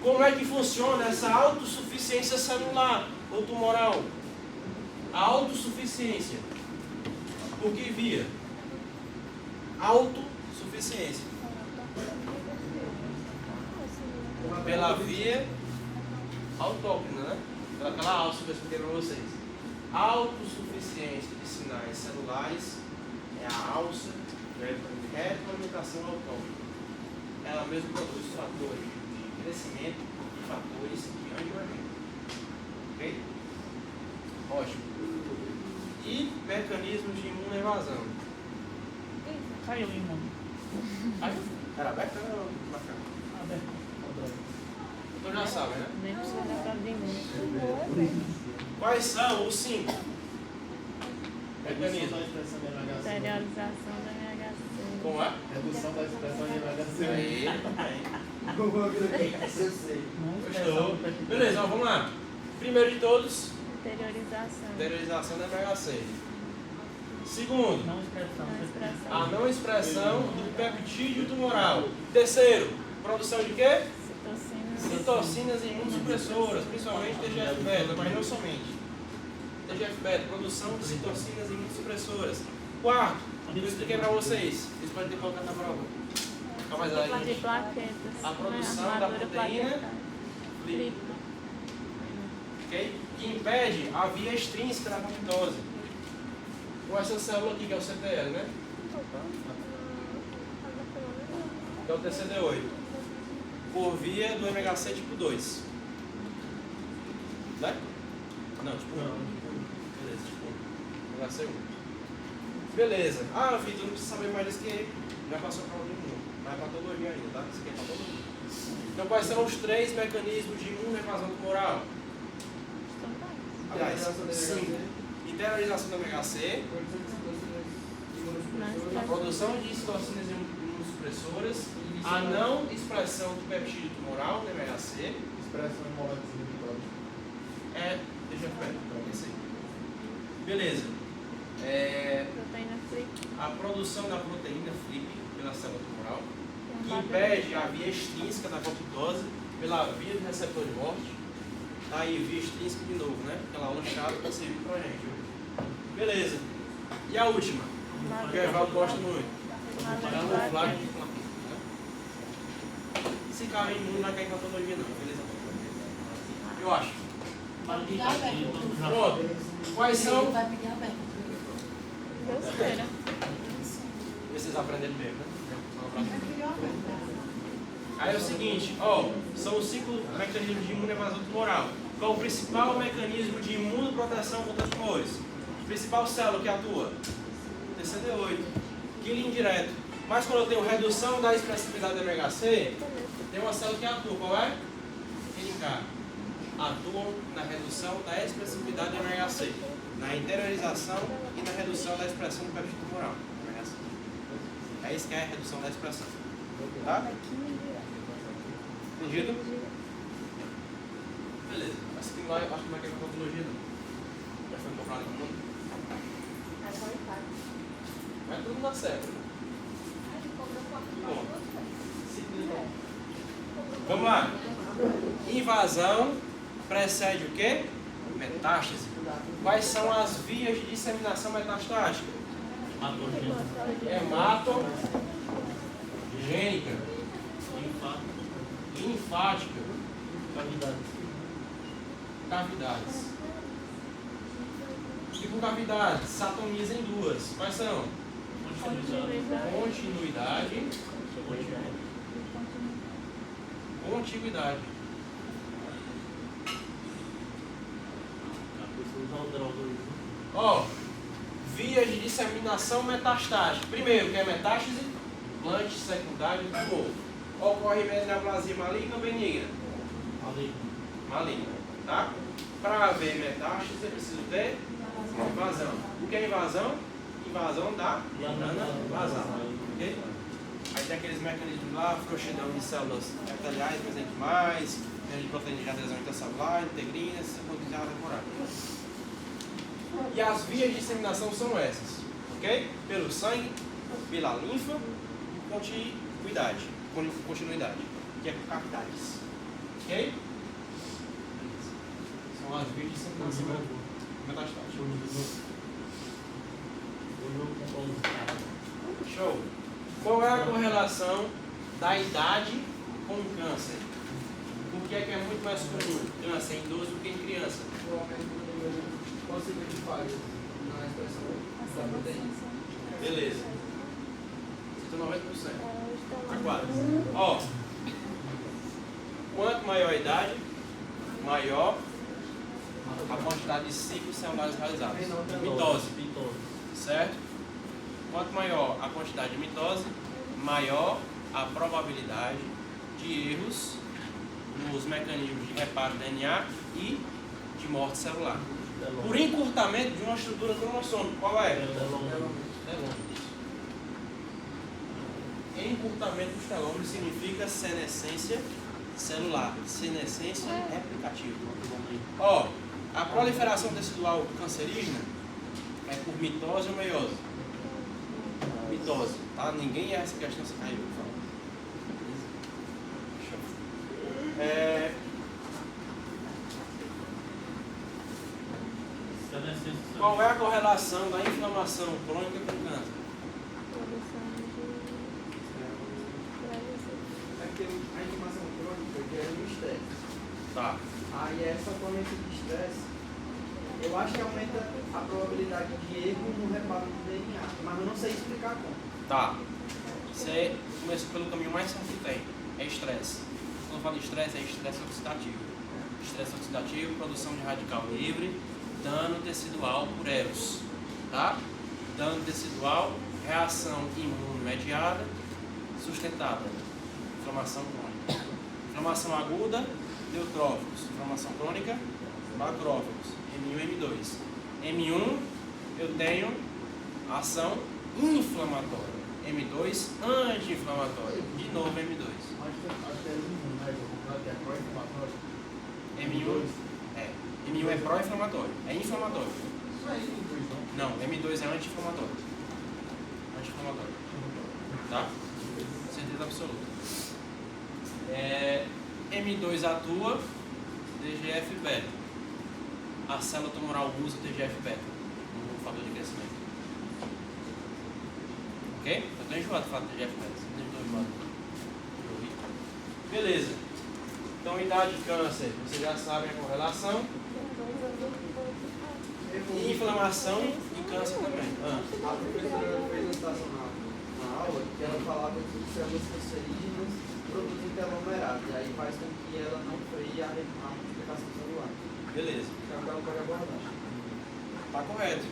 como é que funciona essa autossuficiência celular ou tumoral? A autossuficiência. Por que via? Autossuficiência. Pela via autócrina, né? Aquela alça que eu expliquei para vocês. Autossuficiência de sinais celulares é a alça retroalimentação autócrina. Ela mesma produz fatores de crescimento e fatores de angioagênese. Ok? Ótimo. E mecanismos de imunoevasão. Caiu, irmão. Aí, era aberto ou marcado? Aberto. Então já sabe, né? Nem precisa lembrar de mim. Quais são os 5 mecanismos? Serialização da MHC. Como é? Redução da expressão de MHC. Aí, bem. Eu sei. Gostou? Beleza, ó, vamos lá. Primeiro de todos, Interiorização. interiorização da MHC. Segundo, Não expressão. Não expressão. a não expressão do peptídeo tumoral. Terceiro, produção de quê? Citocinas. Citocinas imunossupressoras, principalmente TGF-beta, mas não somente. TGF-beta, produção de citocinas imunossupressoras. Quarto, eu expliquei para vocês, vocês podem ter colocado na prova. Fica mais Dupla aí. de plaquetas. A produção né? da Armadura proteína plaquetária. Triplo. ok? Que impede a via extrínseca da apoptose. Com essa célula aqui, que é o CTL, né? Que é o TCD8. Por via do MHC tipo 2. Né? Não, tipo 1. Beleza, tipo 1. MHC 1. Beleza. Ah, Vitor, não precisa saber mais disso que já passou para o imuno. Mas é patologia ainda, tá? Isso aqui é patologia. Então, quais são os 3 mecanismos de imunoevasão tumoral? Aliás, 5. Interiorização do MHC, a produção de citocinas imunossupressoras, a não expressão do peptídeo tumoral no MHC, Expressão de moléculas individuais. é TGF-beta. Então, é isso aí. Beleza. Proteína flip. A produção da proteína flip pela célula tumoral, que Tem um impede a via extrínseca da apoptose pela via do receptor de morte. Tá aí, via extrínseca de novo, né? Aquela aula chata que serviu pra gente. Viu? Beleza. E a última? Que o Evaldo gosta muito. Camuflagem de plaqueta, né? Se cair imune, não vai cair em patologia não, beleza? Eu acho. Pronto. Quais são? Besteira. Vocês aprenderam mesmo, né? Aí é o seguinte, ó, são os 5 mecanismos de imunoevasão tumoral. Qual é o principal mecanismo de imunoproteção contra tumores? Principal célula que atua? TCD8. Killing indireto. Mas quando eu tenho redução da expressividade do MHC, tem uma célula que atua. Qual é? NK. Atuam na redução da expressividade do MHC, na interiorização e na redução da expressão do péptide tumoral. É isso que é a redução da expressão. Tá? Entendido? Beleza. Mas aqui lá eu acho que não vai querer patologia não. Já foi comprado no mundo. Vai tudo dar certo. Né? Bom. Vamos lá. Invasão precede o quê? Metástase. Quais são as vias de disseminação metastática? Hematogênica, linfática, cavidades. Tipo cavidades, se atomiza em duas. Quais são? Continuidade. Contiguidade. Ó, vias de disseminação metastática. Primeiro, que é metástase, implante secundário do tumor. Ocorre neoplasia maligna ou benigna? Maligna, tá? Para haver metástase, é preciso ter invasão. O que é invasão? Invasão da membrana basal. Ok? Aí tem aqueles mecanismos lá, frouxidão de células epiteliais, mesenquimais, de proteína de adesão intercelular, integrinas, potencial temporário. E as vias de disseminação são essas, ok? Pelo sangue, pela linfa e continuidade, que é por cavidades, ok? São as vias de disseminação metastática. Show! Qual é a correlação da idade com o câncer? Por que é muito mais comum câncer em idoso do que em criança? Possível de falhas na expressão da proteína. Beleza. Você tem 90%. Tá quase. Ó, quanto maior a idade, maior a quantidade de ciclos celulares realizados. Mitose. Certo? Quanto maior a quantidade de mitose, maior a probabilidade de erros nos mecanismos de reparo de DNA e de morte celular. Por encurtamento de uma estrutura cromossômica. Qual é? Telômeros. Encurtamento dos telômeros significa senescência celular. Senescência replicativa. Ó, a proliferação tecidual cancerígena é por mitose ou meiose? Mitose, tá? Ninguém erra essa questão, você caiu, por favor. Qual é a correlação da inflamação crônica com o câncer? É porque a inflamação crônica gera um estresse. Tá. Aí essa aumento de estresse, eu acho que aumenta a probabilidade de erro no reparo do DNA, mas eu não sei explicar como. Tá. Você começou pelo caminho mais certo que tem. É estresse. Quando eu falo de estresse, é estresse oxidativo. Estresse oxidativo, produção de radical livre, dano tecidual por Eros. Tá? Dano tecidual, reação imunomediada, sustentada. Inflamação crônica. Inflamação aguda, neutróficos. Inflamação crônica, macrófagos. M1 e M2. M1, eu tenho ação inflamatória. M2, anti-inflamatória. De novo M2. Acho que é imune, né? Que é pró-inflamatório. M1 é pró-inflamatório. É inflamatório. Isso aí, Não, M2 é anti-inflamatório. Anti-inflamatório. Tá? Certeza absoluta. M2 atua, TGF-beta. A célula tumoral usa TGF-beta no fator de crescimento. Ok? Eu estou enjoado de falar de TGF-beta. Beleza. Então, idade de câncer, vocês já sabem a correlação. E inflamação e câncer também. A professora fez uma citação na aula que ela falava que células cancerígenas produzem telomerato, e aí faz com que ela não freie a multiplicação celular. Beleza. Então ela pode abordar. Tá correto.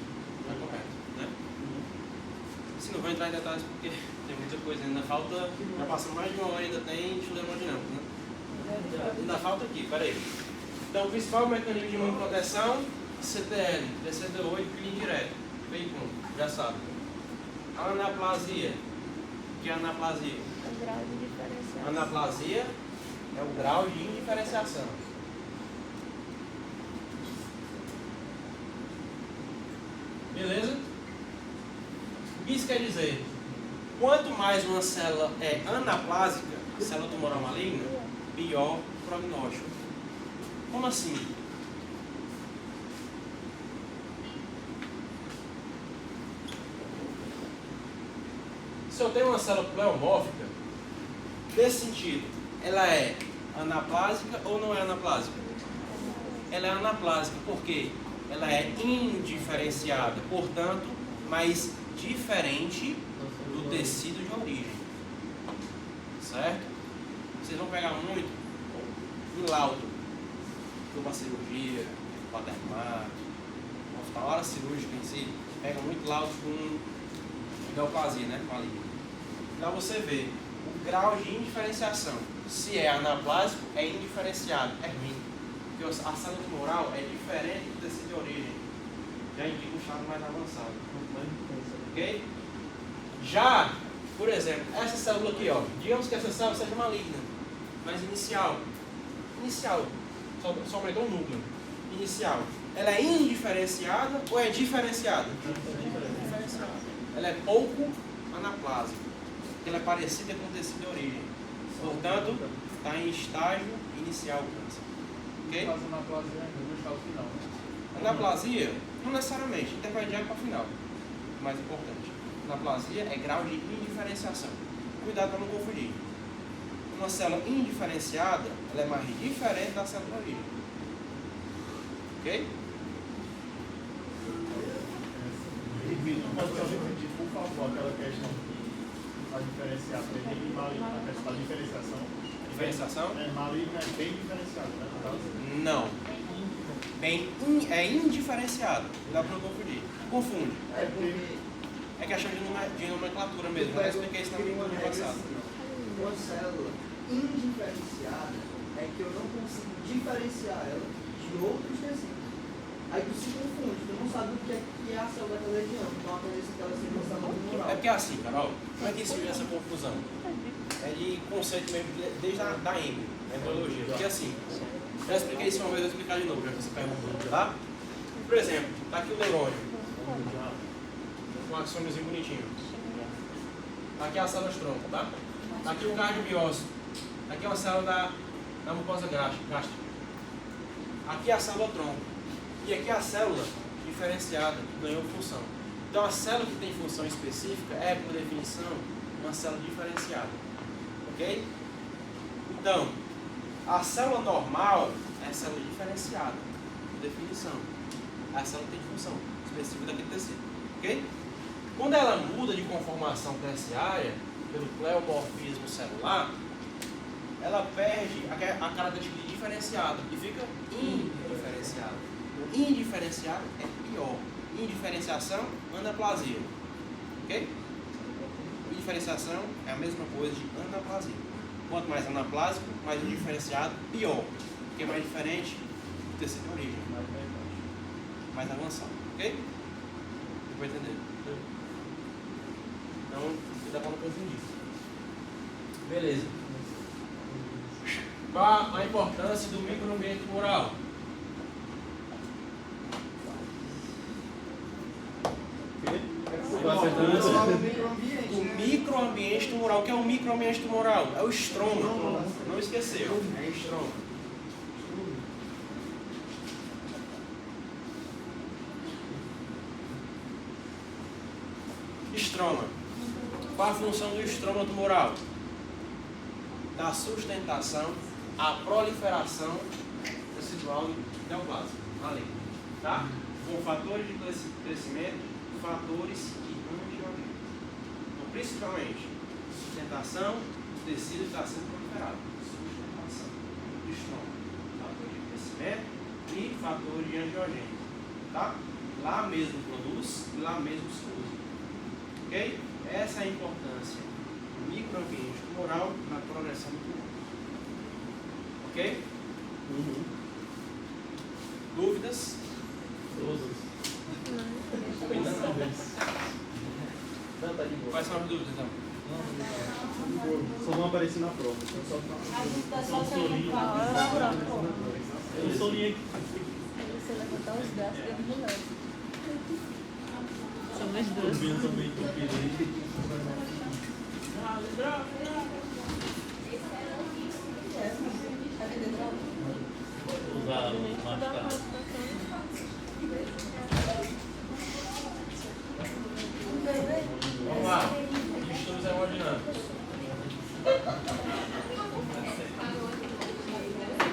Tá correto. Né? Se não vou entrar em detalhes porque tem muita coisa, ainda falta. Já passou mais de uma hora e ainda tem estudo hemodinâmico, né? Ainda falta aqui, peraí. Então, o principal mecanismo de imunoproteção, CTL, TCD8, clínico direto. Veículo, já sabe. Anaplasia. O que é anaplasia? O grau de diferenciação. Anaplasia é o grau de indiferenciação. Beleza? O que isso quer dizer? Quanto mais uma célula é anaplásica, célula tumoral maligna, pior o prognóstico. Como assim? Se eu tenho uma célula pleomórfica, nesse sentido, ela é anaplásica ou não é anaplásica? Ela é anaplásica porque ela é indiferenciada, portanto, mais diferente do tecido de origem. Certo? Vocês vão pegar muito em laudo, uma cirurgia, paternato, uma hora cirúrgica em si, pega muito laudo com neoplasia, né? Lá você vê o grau de indiferenciação. Se é anaplásico, é indiferenciado, é ruim. Porque a célula tumoral é diferente do tecido de origem. Já indica um estado mais avançado. Ok? Já, por exemplo, essa célula aqui, ó, digamos que essa célula seja maligna, mas inicial, só aumentou o núcleo, inicial, ela é indiferenciada ou é diferenciada? Diferenciada. Ela é pouco anaplásica, porque ela é parecida com o tecido de origem, portanto, está em estágio inicial do câncer. Ok? Anaplasia, não necessariamente, intermediário para o final, mais importante. Anaplasia é grau de indiferenciação. Cuidado para não confundir. Uma célula indiferenciada, ela é mais diferente da célula de origem. Ok? Pode só repetir, por favor, aquela questão a diferenciar bem e maligna, a questão da diferenciação. Diferenciação? É maligna, é bem diferenciado, né? Não. É indiferenciado. Dá para não confundir. Confunde. É porque É questão de nomenclatura mesmo. Eu expliquei isso na minha aula passada. uma célula indiferenciada é que eu não consigo diferenciar ela de outros tecidos. Aí tu se confunde, tu não sabe o que é a célula daquela região. Então a tendência dela seja uma célula tumoral. É porque é assim, Carol, como é que surge essa confusão? É de conceito mesmo, desde a da EMB, da embriologia. Porque assim, já expliquei isso uma vez, eu vou explicar de novo, já que você perguntou, tá? Por exemplo, tá aqui o neurônio, com um axôniozinho bonitinho. Tá aqui a célula tronco, tá? Tá aqui o cardiobiócito. Aqui é uma célula da mucosa gástrica. Aqui é a célula tronco. E aqui é a célula diferenciada, que ganhou função. Então a célula que tem função específica é, por definição, uma célula diferenciada. Ok? Então, a célula normal é a célula diferenciada, por definição. A célula tem função específica daquele tecido. Ok? Quando ela muda de conformação terciária, pelo pleomorfismo celular, ela perde a característica de diferenciado e fica indiferenciada. O indiferenciado é pior. Indiferenciação, anaplasia. Ok? Indiferenciação é a mesma coisa de anaplasia. Quanto mais anaplásico, mais indiferenciado, pior. Porque é mais diferente do tecido de origem. Mais avançado. Ok? Deu para entender? Então, dá para não confundir. Beleza. Qual a importância do microambiente tumoral? O microambiente tumoral. O que é o microambiente tumoral? É o estroma. Não esqueceu. É estroma. Estroma. Qual a função do estroma tumoral? da sustentação à proliferação tecidual do neoplasma. Ali, tá? Com fatores de crescimento, fatores e angiogênese. Então, principalmente, sustentação, o tecido está sendo proliferado. Sustentação do estômago, fator de crescimento e fator de angiogênese. Tá? Lá mesmo produz e lá mesmo se usa. Ok? Essa é a importância do microambiente tumoral na progressão do tumor. Ok? Dúvidas? Não, tá de boa. Quais são as dúvidas então? Só não aparecer na prova. A gente tá só saindo A hora da prova. Eu sou linha aqui. Você levantar os braços dentro do lado. São mais duas. Usar mais tarde. Vamos lá. Distúrbios hemodinâmicos.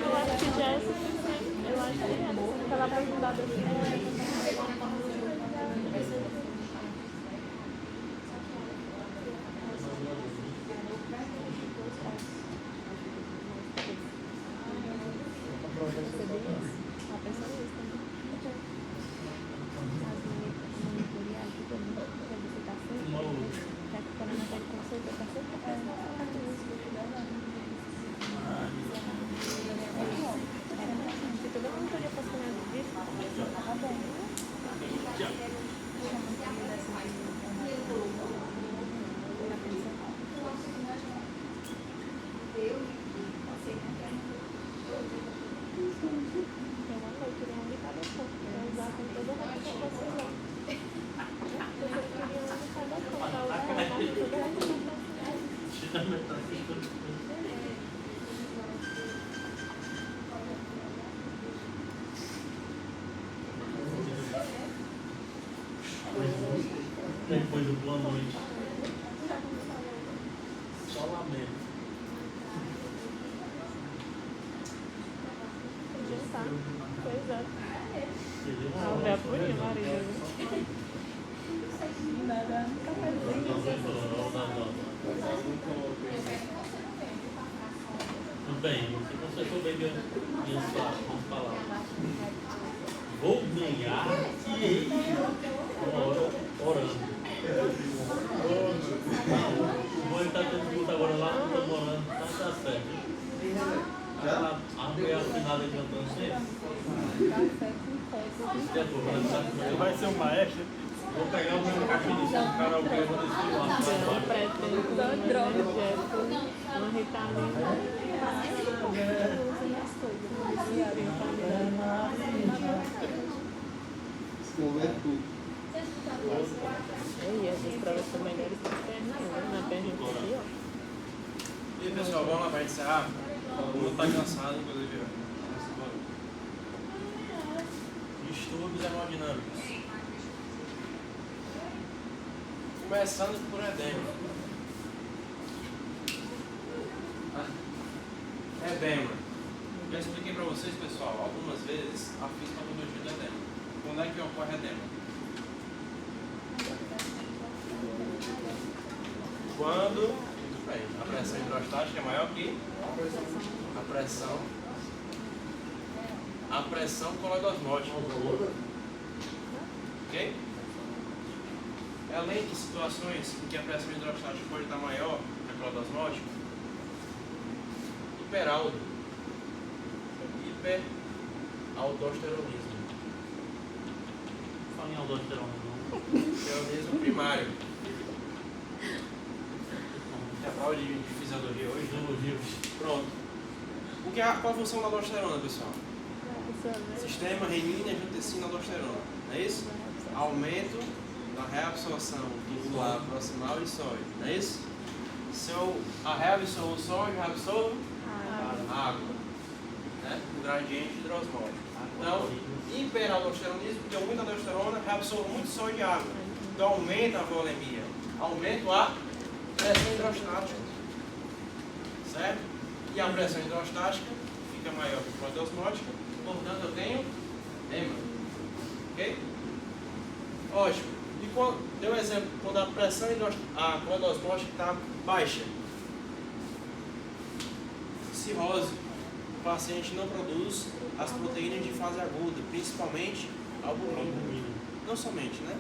Eu acho que já é suficiente. Eu acho que é boa. Aquela aprofundada assim. Depois do boa noite. Só lamento. Pois é. Entendeu? Não, é por aí, Maria. Tudo bem, se você souber minhas palavras. Vou ganhar uma hora orando. Vou estar tendo luta agora lá, não estou morando, tá certo. Ela armei a finada cantando sempre. Você vai ser um maestro? Vou pegar o meu cachorro de karaokê e vou descer lá. Uma pretensão, energético, uma ritalina. E essas provas são melhores que a perna, na perna inferior. E aí, pessoal, vamos lá para encerrar? O mundo está cansado, inclusive. Distúrbios hemodinâmicos. Começando por edema. Edema. Já expliquei para vocês, pessoal, algumas vezes a fisiopatologia do edema. Quando é que ocorre edema? Quando, muito bem, a pressão hidrostática é maior que a pressão coloidosmótica. Ok? Além de situações em que a pressão hidrostática pode estar maior que a coloidosmótica, hiperaldo, hiperaldosteronismo. Fala em aldosterona. Aldosteronismo primário. É a prova de fisiologia hoje, né? Pronto. Qual a função da aldosterona, pessoal? Sistema renina, angiotensina, aldosterona. Não é isso? Aumento da reabsorção tubular proximal de sódio. Não é isso? Se eu reabsorvo o sódio, reabsorvo água. Né? O gradiente hidrosmótico. Então, hiperaldosteronismo, porque eu muita aldosterona, reabsorvo muito sódio e água. Então aumenta a volemia. Aumento a pressão hidrostática. Certo? E a pressão hidrostática fica maior que a osmótica, portanto eu tenho edema. Ok? Ótimo. E quando, deu um exemplo, quando a pressão osmótica está baixa. Cirrose. O paciente não produz as proteínas de fase aguda, principalmente albumina. Não somente, né?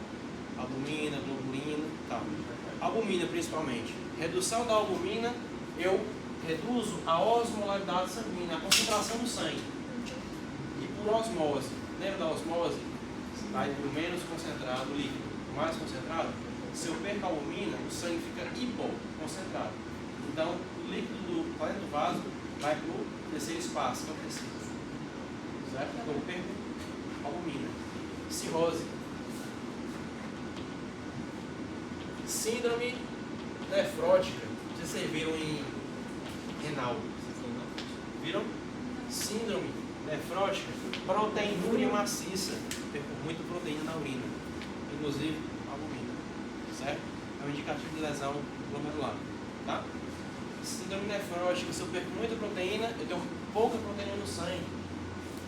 Albumina, globulina, tal. Albumina principalmente. Redução da albumina, eu reduzo a osmolaridade sanguínea, a concentração do sangue. E por osmose, lembra da osmose? Vai do menos concentrado, líquido, mais concentrado. Se eu perco a albumina, o sangue fica hipoconcentrado. Então, o líquido do dentro do vaso vai para o terceiro espaço, que é o tecido. Certo? Então, eu perco a albumina. Cirrose. Síndrome nefrótica. Vocês viram em renal? Viram? Síndrome nefrótica. Proteinúria maciça. Perco muita proteína na urina. Inclusive, albumina. Certo? É um indicativo de lesão glomerular. Tá? Síndrome nefrótica. Se eu perco muita proteína, eu tenho pouca proteína no sangue.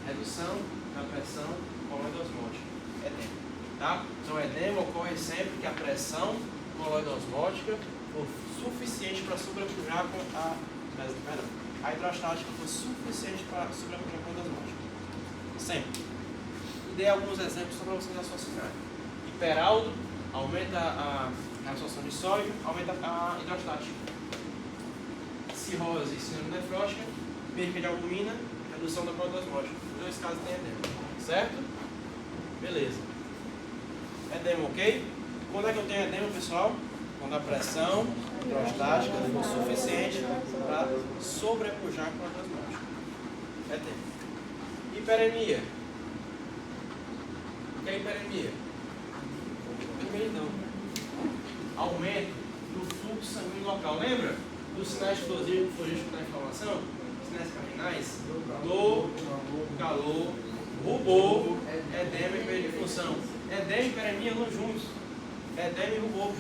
Redução da pressão coloidosmótica. Edema. Tá? Então, edema ocorre sempre que a pressão coloidosmótica for suficiente para sobrepujar com a hidrostática for suficiente para sobrepujar com a osmótica. Sempre. E dei alguns exemplos só para vocês associarem. Hiperaldo aumenta a absorção de sódio, aumenta a hidrostática. Cirrose e síndrome nefrótica, perca de albumina, redução da coloidosmótica. Os dois casos têm edema. Certo? Beleza. Edema, ok? Quando é que eu tenho edema, pessoal? Quando a pressão hidrostática for suficiente para sobrepujar com a osmótica. Edema. Hiperemia. O que é hiperemia? Hiperemia não. Aumento do fluxo sanguíneo local. Lembra dos sinais explosivos da inflamação? Sinais cardinais? Dor, calor, rubor, edema e perda de função. Edema e hiperemia andam juntos. Edema e rubor.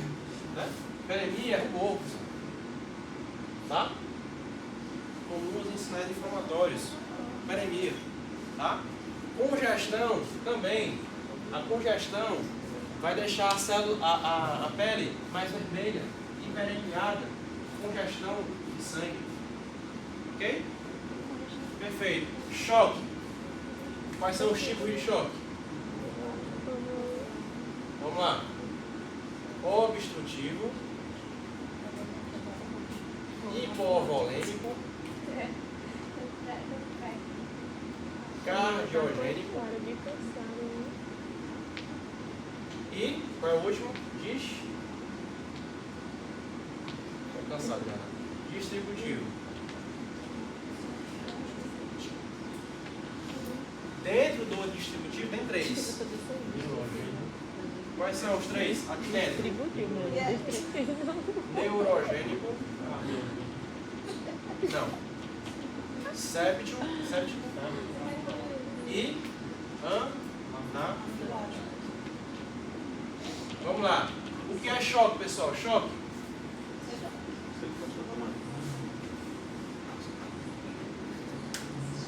Né? Hiperemia é rubor. Tá? Comuns em sinais inflamatórios. Hiperemia. Tá? Congestão também. A congestão vai deixar a pele mais vermelha, hiperemiada. Congestão de sangue. Ok? Perfeito. Choque. Quais são os tipos de choque? Vamos lá. Obstrutivo, hipovolêmico, cardiogênico e, qual é o último? Estou cansado já, né? Distributivo. Dentro do distributivo tem 3. Quais são os 3? Aqui dentro. Neurogênico. Não. Séptico. E anafilático. Vamos lá. O que é choque, pessoal? Choque.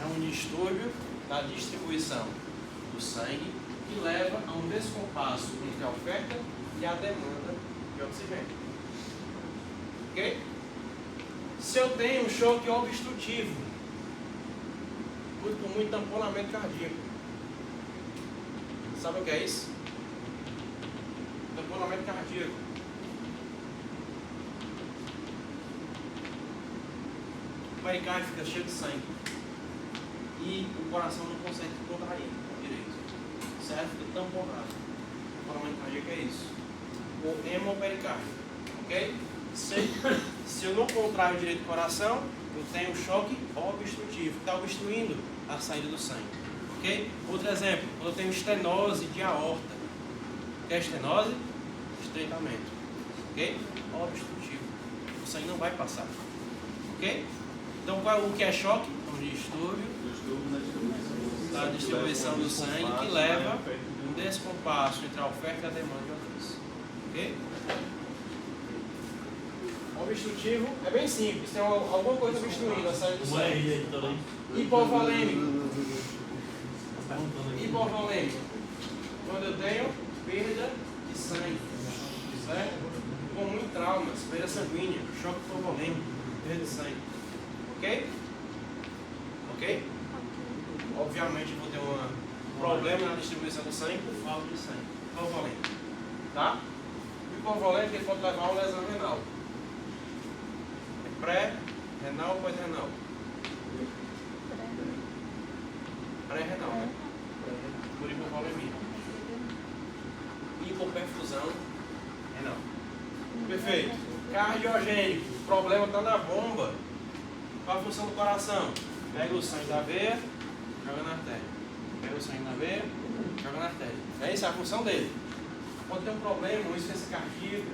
É um distúrbio da distribuição do sangue que leva a um descompasso entre a oferta e a demanda de oxigênio. Ok? Se eu tenho um choque obstrutivo, com muito tamponamento cardíaco, sabe o que é isso? Tamponamento cardíaco. O pericárdio fica cheio de sangue e o coração não consegue contrair direito. Certo? Fica tamponado. O tamponamento cardíaco é isso. O hemopericárdio. Ok? Se eu não contraio direito o coração, eu tenho choque obstrutivo. Está obstruindo a saída do sangue. Ok? Outro exemplo, quando eu tenho estenose de aorta. O que é estenose? Estreitamento. Ok? Obstrutivo. O sangue não vai passar. Ok? Então, o que é choque? É um distúrbio da distribuição do sangue que leva um descompasso entre a oferta e a demanda de oxigênio. Ok? Obstrutivo é bem simples, tem alguma coisa obstruindo a saída do Como é sangue. aí, editor aí? Hipovolêmico. Tá perguntando aí. Hipovolêmico. Quando eu tenho perda de sangue, certo? Como em traumas, perda sanguínea, choque hipovolêmico, perda de sangue. Ok? Ok? Obviamente vou ter um problema na distribuição do sangue por falta de sangue. Hipovolêmico. Tá? O hipovolêmico ele pode levar a uma lesão renal. Pré-renal ou pós-renal? Pré-renal, né? Por hipovolemia. Hipoperfusão renal. Perfeito. Cardiogênico. O problema está na bomba. Qual a função do coração? Pega o sangue da veia, joga na artéria. Pega o sangue da veia, joga na artéria. É isso, é a função dele. Pode ter um problema, uma insuficiência cardíaca,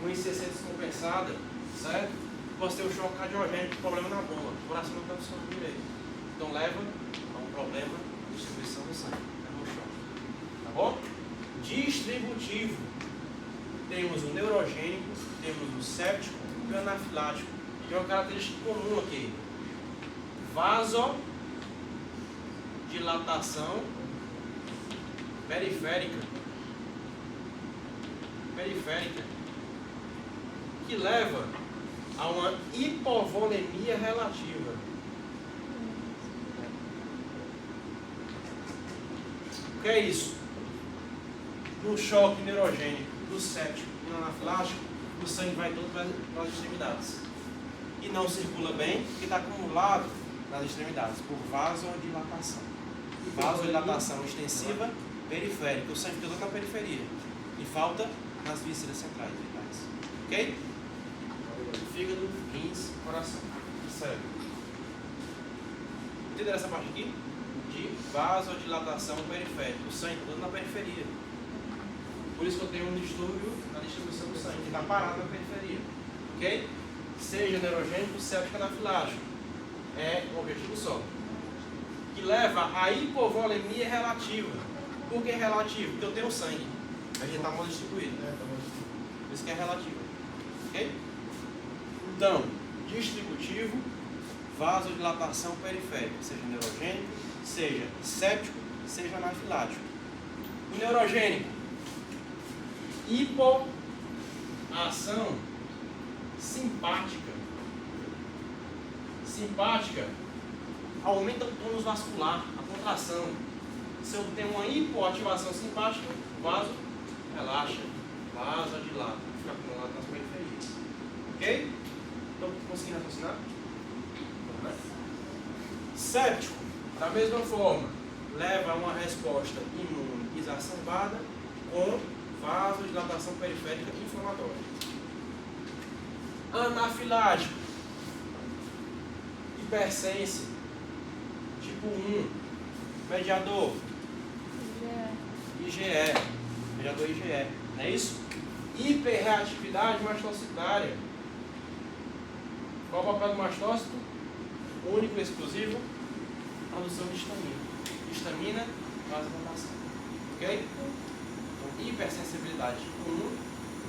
uma insuficiência descompensada, certo? Pode ter um choque cardiogênico, problema na bomba. O coração não está funcionando direito. Então leva a um problema de distribuição do sangue. É um choque. Tá bom? Distributivo. Temos o neurogênico, temos o séptico e o anafilático. Tem uma característica comum aqui. Vasodilatação periférica. Que leva a uma hipovolemia relativa. O que é isso? No choque neurogênico, do séptico e no anafilático, o sangue vai todo para as extremidades. E não circula bem, porque está acumulado nas extremidades, por vasodilatação. Vasodilatação extensiva periférica, o sangue fica todo na periferia. E falta nas vísceras centrais vitais. Ok? Fígado, rins, coração. Cérebro. Entenderam essa parte aqui? De vasodilatação periférica. O sangue todo na periferia. Por isso que eu tenho um distúrbio na distribuição do sangue, que está parado na periferia. Ok? Seja neurogênico, séptico, anafilático. É um objetivo só. Que leva à hipovolemia relativa. Por que relativo? Porque eu tenho sangue. A gente está mal distribuído. Por isso que é relativo. Ok? Então, distributivo, vasodilatação periférica. Seja neurogênico, seja séptico, seja anafilático. O neurogênico, hipoação simpática. Simpática aumenta o tônus vascular, a contração. Se eu tenho uma hipoativação simpática, o vaso relaxa, vasodilata, fica acumulado nas periferias. Ok? Estão conseguindo raciocinar? Séptico, da mesma forma, leva a uma resposta imune exacerbada com vasodilatação periférica inflamatória. Anafilático, hipersense, tipo 1, mediador, IgE, mediador IgE, não é isso? Hiperreatividade mastocitária. Qual o papel do mastócito? Único e exclusivo, produção de histamina. Histamina, vasodilatação. Ok? Então, hipersensibilidade tipo 1,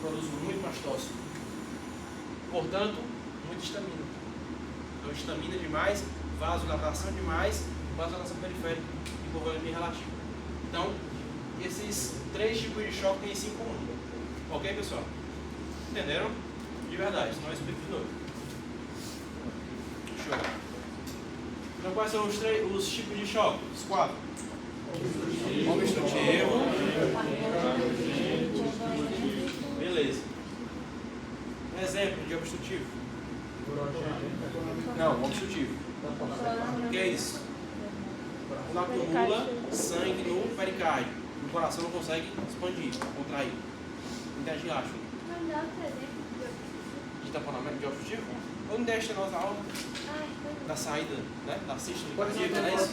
produz muito mastócito. Portanto, muita histamina. Então, histamina demais, vasodilatação demais, vasodilatação periférica e hipovolemia relativa. Então, esses três tipos de choque têm isso em comum. Ok, pessoal? Entenderam? De verdade, senão eu explico de novo. Show. Então, quais são os tipos de choque? Os 4. Obstrutivo. Beleza. Um exemplo de obstrutivo. Não, obstrutivo. O que é isso? Quando acumula sangue no pericárdio, o coração não consegue expandir, contrair. Entende, acho? Não dá outro exemplo De tamponamento de obstrutivo? Onde deixa a nossa aula da saída, né? Da sístole cardíaca, não é isso?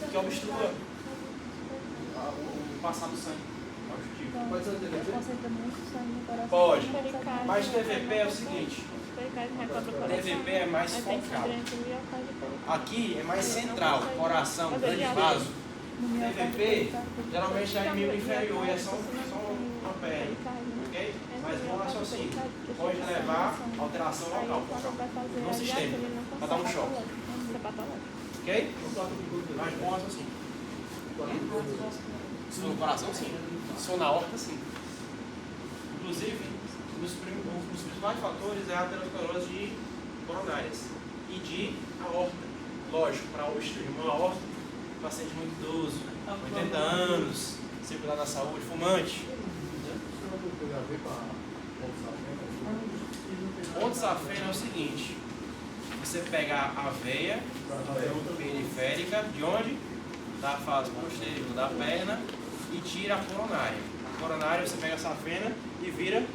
Que obstrua o passar do sangue. Obstrutivo. Pode ser o TVP? Concentra muito sangue no coração. Pode. Pericárdio. Mas TVP é o seguinte. Pericárdio recobre o coração. TVP é mais Aí tem focado. sangrante no miocárdio e pericárdio. Aqui é mais central, coração, Mas grande ele vaso. No miocárdio e TVP pericárdio. geralmente é em membro inferior e é só uma perna. Pericárdio, né? ok? Mas bom raciocínio. Pode levar a alteração local no sistema, para dar um choque. Ok? Mas bom raciocínio. Se for no coração, sim. Se for na aorta, sim. Inclusive, um dos principais fatores é a aterosclerose coronárias e de aorta. Lógico, para o uma aorta, paciente muito idoso, 80 anos, sempre lá na saúde, fumante. Ponto safena é o seguinte: você pega a veia periférica, de onde? Da fase posterior da perna e tira a coronária. A coronária você pega a safena e vira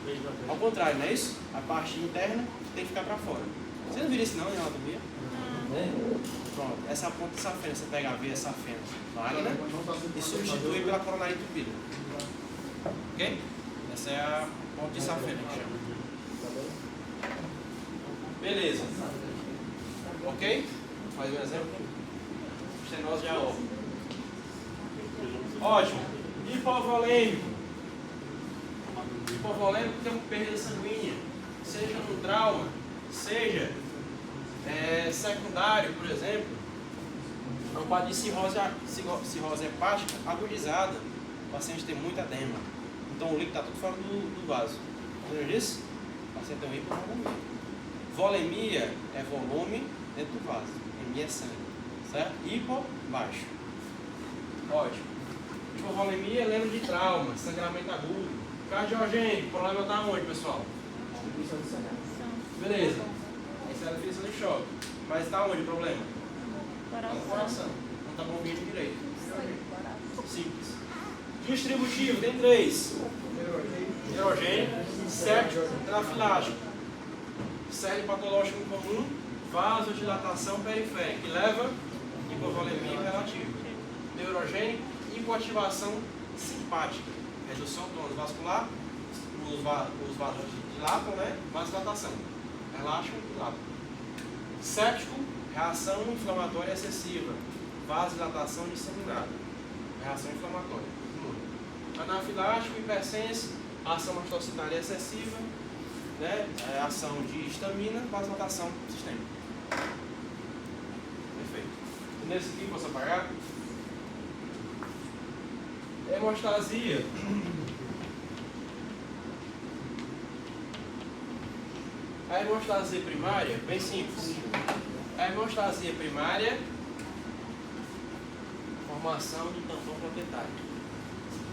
ao contrário, não é isso? A parte interna tem que ficar para fora. Você não vira isso não em anatomia? Pronto, essa ponta de safena, você pega a veia safena magna e substitui pela coronária entupida. Ok? Essa é a ponta de safena que chama. Beleza. Ok? Faz um exemplo. Estenose de aorta. Ótimo. Hipovolêmico. Hipovolêmico tem perda sanguínea. Seja no trauma, seja secundário, por exemplo. É um quadro de cirrose hepática agudizada. O paciente tem muita edema. Então o líquido está tudo fora do vaso. Lembra disso? O paciente tem um hipovolemia. Volemia é volume dentro do vaso. Emia é sangue. Certo? Hipo, baixo. Ótimo. Hipovolemia, lembra de trauma, sangramento agudo. Cardiogênico, o problema está onde, pessoal? Beleza. Essa é a definição de choque. Mas está onde o problema? Está no coração. Não está bombeando direito. Simples. Distributivo, tem 3. Neurogênico, séptico, anafilático. Série patológico comum, vasodilatação periférica, que leva hipovolemia relativa. Neurogênico, hipoativação simpática, redução do tônus vascular, os vasos dilatam, né? Vasodilatação, relaxam e dilatam. Séptico, reação inflamatória excessiva, vasodilatação disseminada, reação inflamatória. Anafilático, hipersense, ação mastocitária excessiva, né? Ação de histamina, vasodilatação sistêmica. Perfeito. Nesse aqui, posso apagar? Hemostasia. A hemostasia primária, bem simples. A hemostasia primária, formação do tampão plaquetário.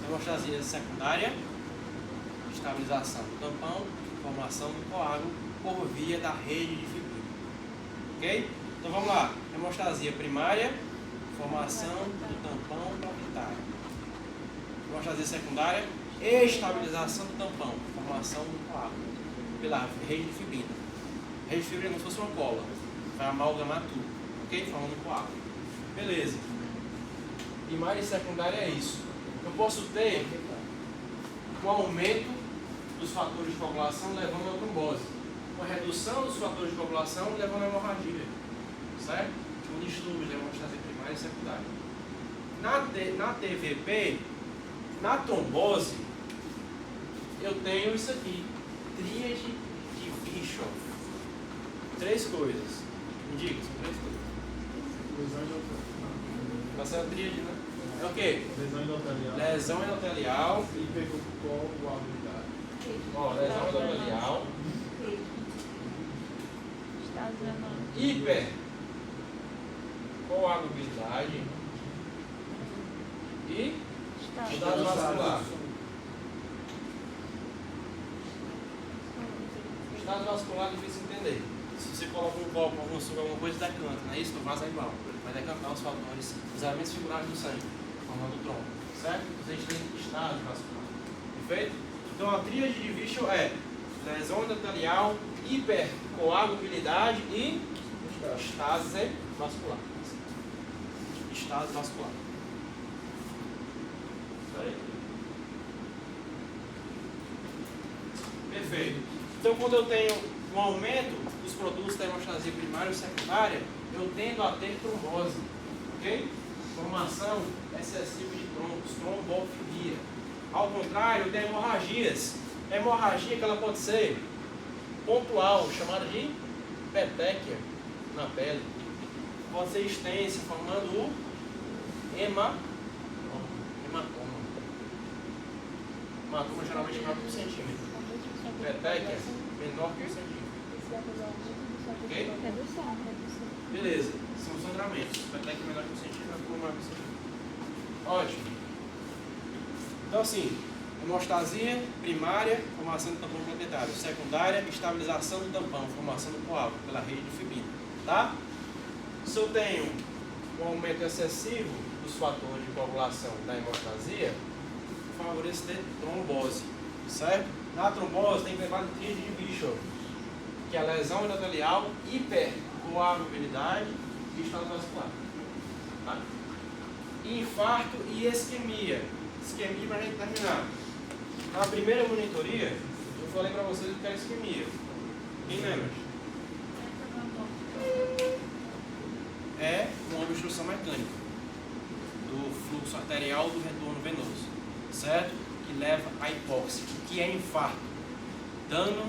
Hemostasia secundária, estabilização do tampão, formação do coágulo por via da rede de fibrina. Ok? Então vamos lá. Hemostasia primária, formação do tampão plaquetário. Hemostasia secundária, estabilização do tampão, formação do coágulo pela rede de fibrina. Rede de fibrina é como se fosse uma cola, vai amalgamar tudo, ok? Formando um coágulo. Beleza. Primária e secundária é isso. Eu posso ter um aumento dos fatores de coagulação levando a trombose, uma redução dos fatores de coagulação levando a hemorragia, certo? Um distúrbio de hemostasia primária e secundária. Na TVP, na trombose, eu tenho isso aqui, tríade de Bischoff. 3 coisas. Indica, são 3 coisas. Vai ser a tríade, né? É o quê? Lesão endotelial. Hipercoagulabilidade. Ó, lesão endotelial. Hipercoagulabilidade. E estado vascular. Estado vascular é difícil de entender. Se você coloca um copo, algum suco, alguma coisa, decanta, não é isso? O vaso é igual. Vai decantar os fatores, os elementos figurados do sangue, formando o tronco, certo? A gente tem estado vascular. Perfeito? Então a tríade de Bischoff é lesão endotelial, hipercoagulabilidade e estase vascular. Estase vascular. Perfeito. Então, quando eu tenho um aumento dos produtos da hemostasia primária e secundária, eu tendo a ter trombose, ok? Formação excessiva de trombos, trombofilia. Ao contrário, eu tenho hemorragias hemorragia que ela pode ser pontual, chamada de petequia na pele. Pode ser extensa, formando o hematoma. Hematoma geralmente menor que 1 centímetro. Petequia menor que 1 centímetro. Ok? Beleza, são sangramentos. Petequia menor que 1 centímetro, menor que 1 centímetro. Ótimo. Então assim, hemostasia primária, formação do tampão plaquetário. Secundária, estabilização do tampão, formação do coágulo pela rede de fibrina. Tá? Se eu tenho um aumento excessivo dos fatores de coagulação da hemostasia, favorece ter trombose, certo? Na trombose tem que levar tríade de Bishop, que é a lesão endotelial, hipercoagulabilidade e estado vascular. Tá? Infarto e isquemia. Isquemia para a gente terminar. Na primeira monitoria, eu falei para vocês o que era isquemia. Quem lembra? É uma obstrução mecânica do fluxo arterial do retorno venoso, certo? Que leva à hipóxia, que é infarto. Dano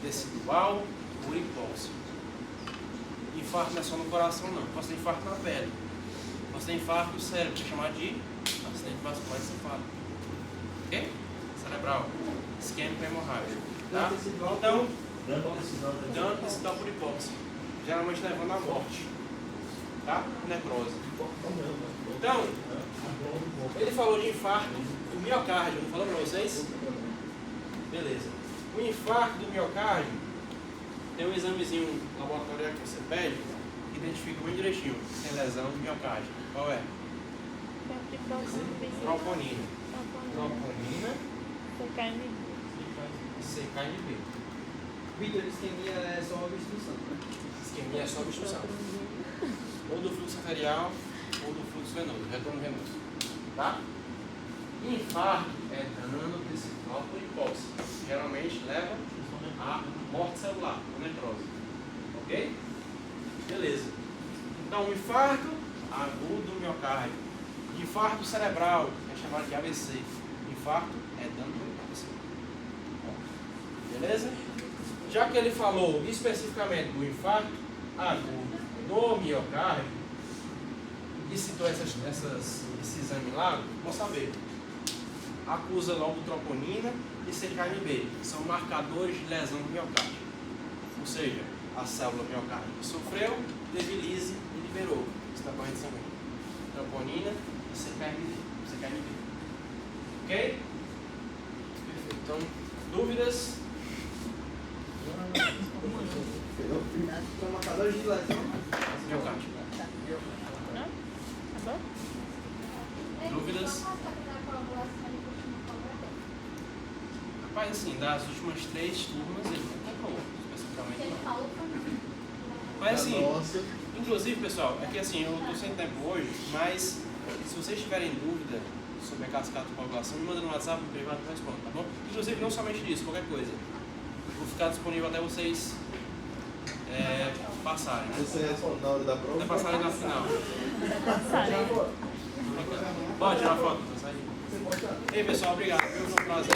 tecidual por hipóxia. Infarto não é só no coração, não. Posso ter infarto na pele. Posso ter infarto no cérebro, que é chamado de acidente vascular encefálico. Ok? Cerebral. Isquêmico hemorrágico. Tá? Então, dano tecidual por hipóxia. Geralmente levando à morte. Tá? Necrose. Então, ele falou de infarto do miocárdio, não falou para vocês? Beleza. O infarto do miocárdio tem um examezinho laboratorial que você pede, que identifica bem direitinho. Tem lesão do miocárdio. Qual é? Troponina. Troponina. CKMB. Vitor, isquemia é só obstrução, né? Isquemia é só obstrução. Ou do fluxo arterial, ou do fluxo venoso, retorno venoso. Tá? Infarto é dano tecidual por hipóxia. Geralmente leva a morte celular, a necrose. Ok? Beleza. Então, o infarto agudo do miocárdio. Infarto cerebral é chamado de AVC. Infarto é dano por hipóxia. Beleza? Já que ele falou especificamente do infarto agudo do miocárdio e citou esse exame lá, vou saber. Acusa logo troponina e CKMB, que são marcadores de lesão do miocárdio. Ou seja, a célula miocárdio que sofreu, debilize e liberou. Isso na corrente sanguínea. Troponina e CKMB. Ok? Perfeito. Então, dúvidas? São marcadores de lesão. Miocárdio. Acabou? Dúvidas? Rapaz, assim, das últimas 3 turmas ele não comprou, especificamente não. Mas assim, inclusive pessoal, é que assim, eu estou sem tempo hoje, mas se vocês tiverem dúvida sobre a cascata de coagulação, me manda no WhatsApp, no privado, eu respondo, tá bom? Inclusive, não somente disso, qualquer coisa. Vou ficar disponível até vocês passarem, né? Você responde na hora da prova? Até passarem na final. Passarem. Pode tirar foto, tá saindo. Ei pessoal, obrigado, foi um prazer.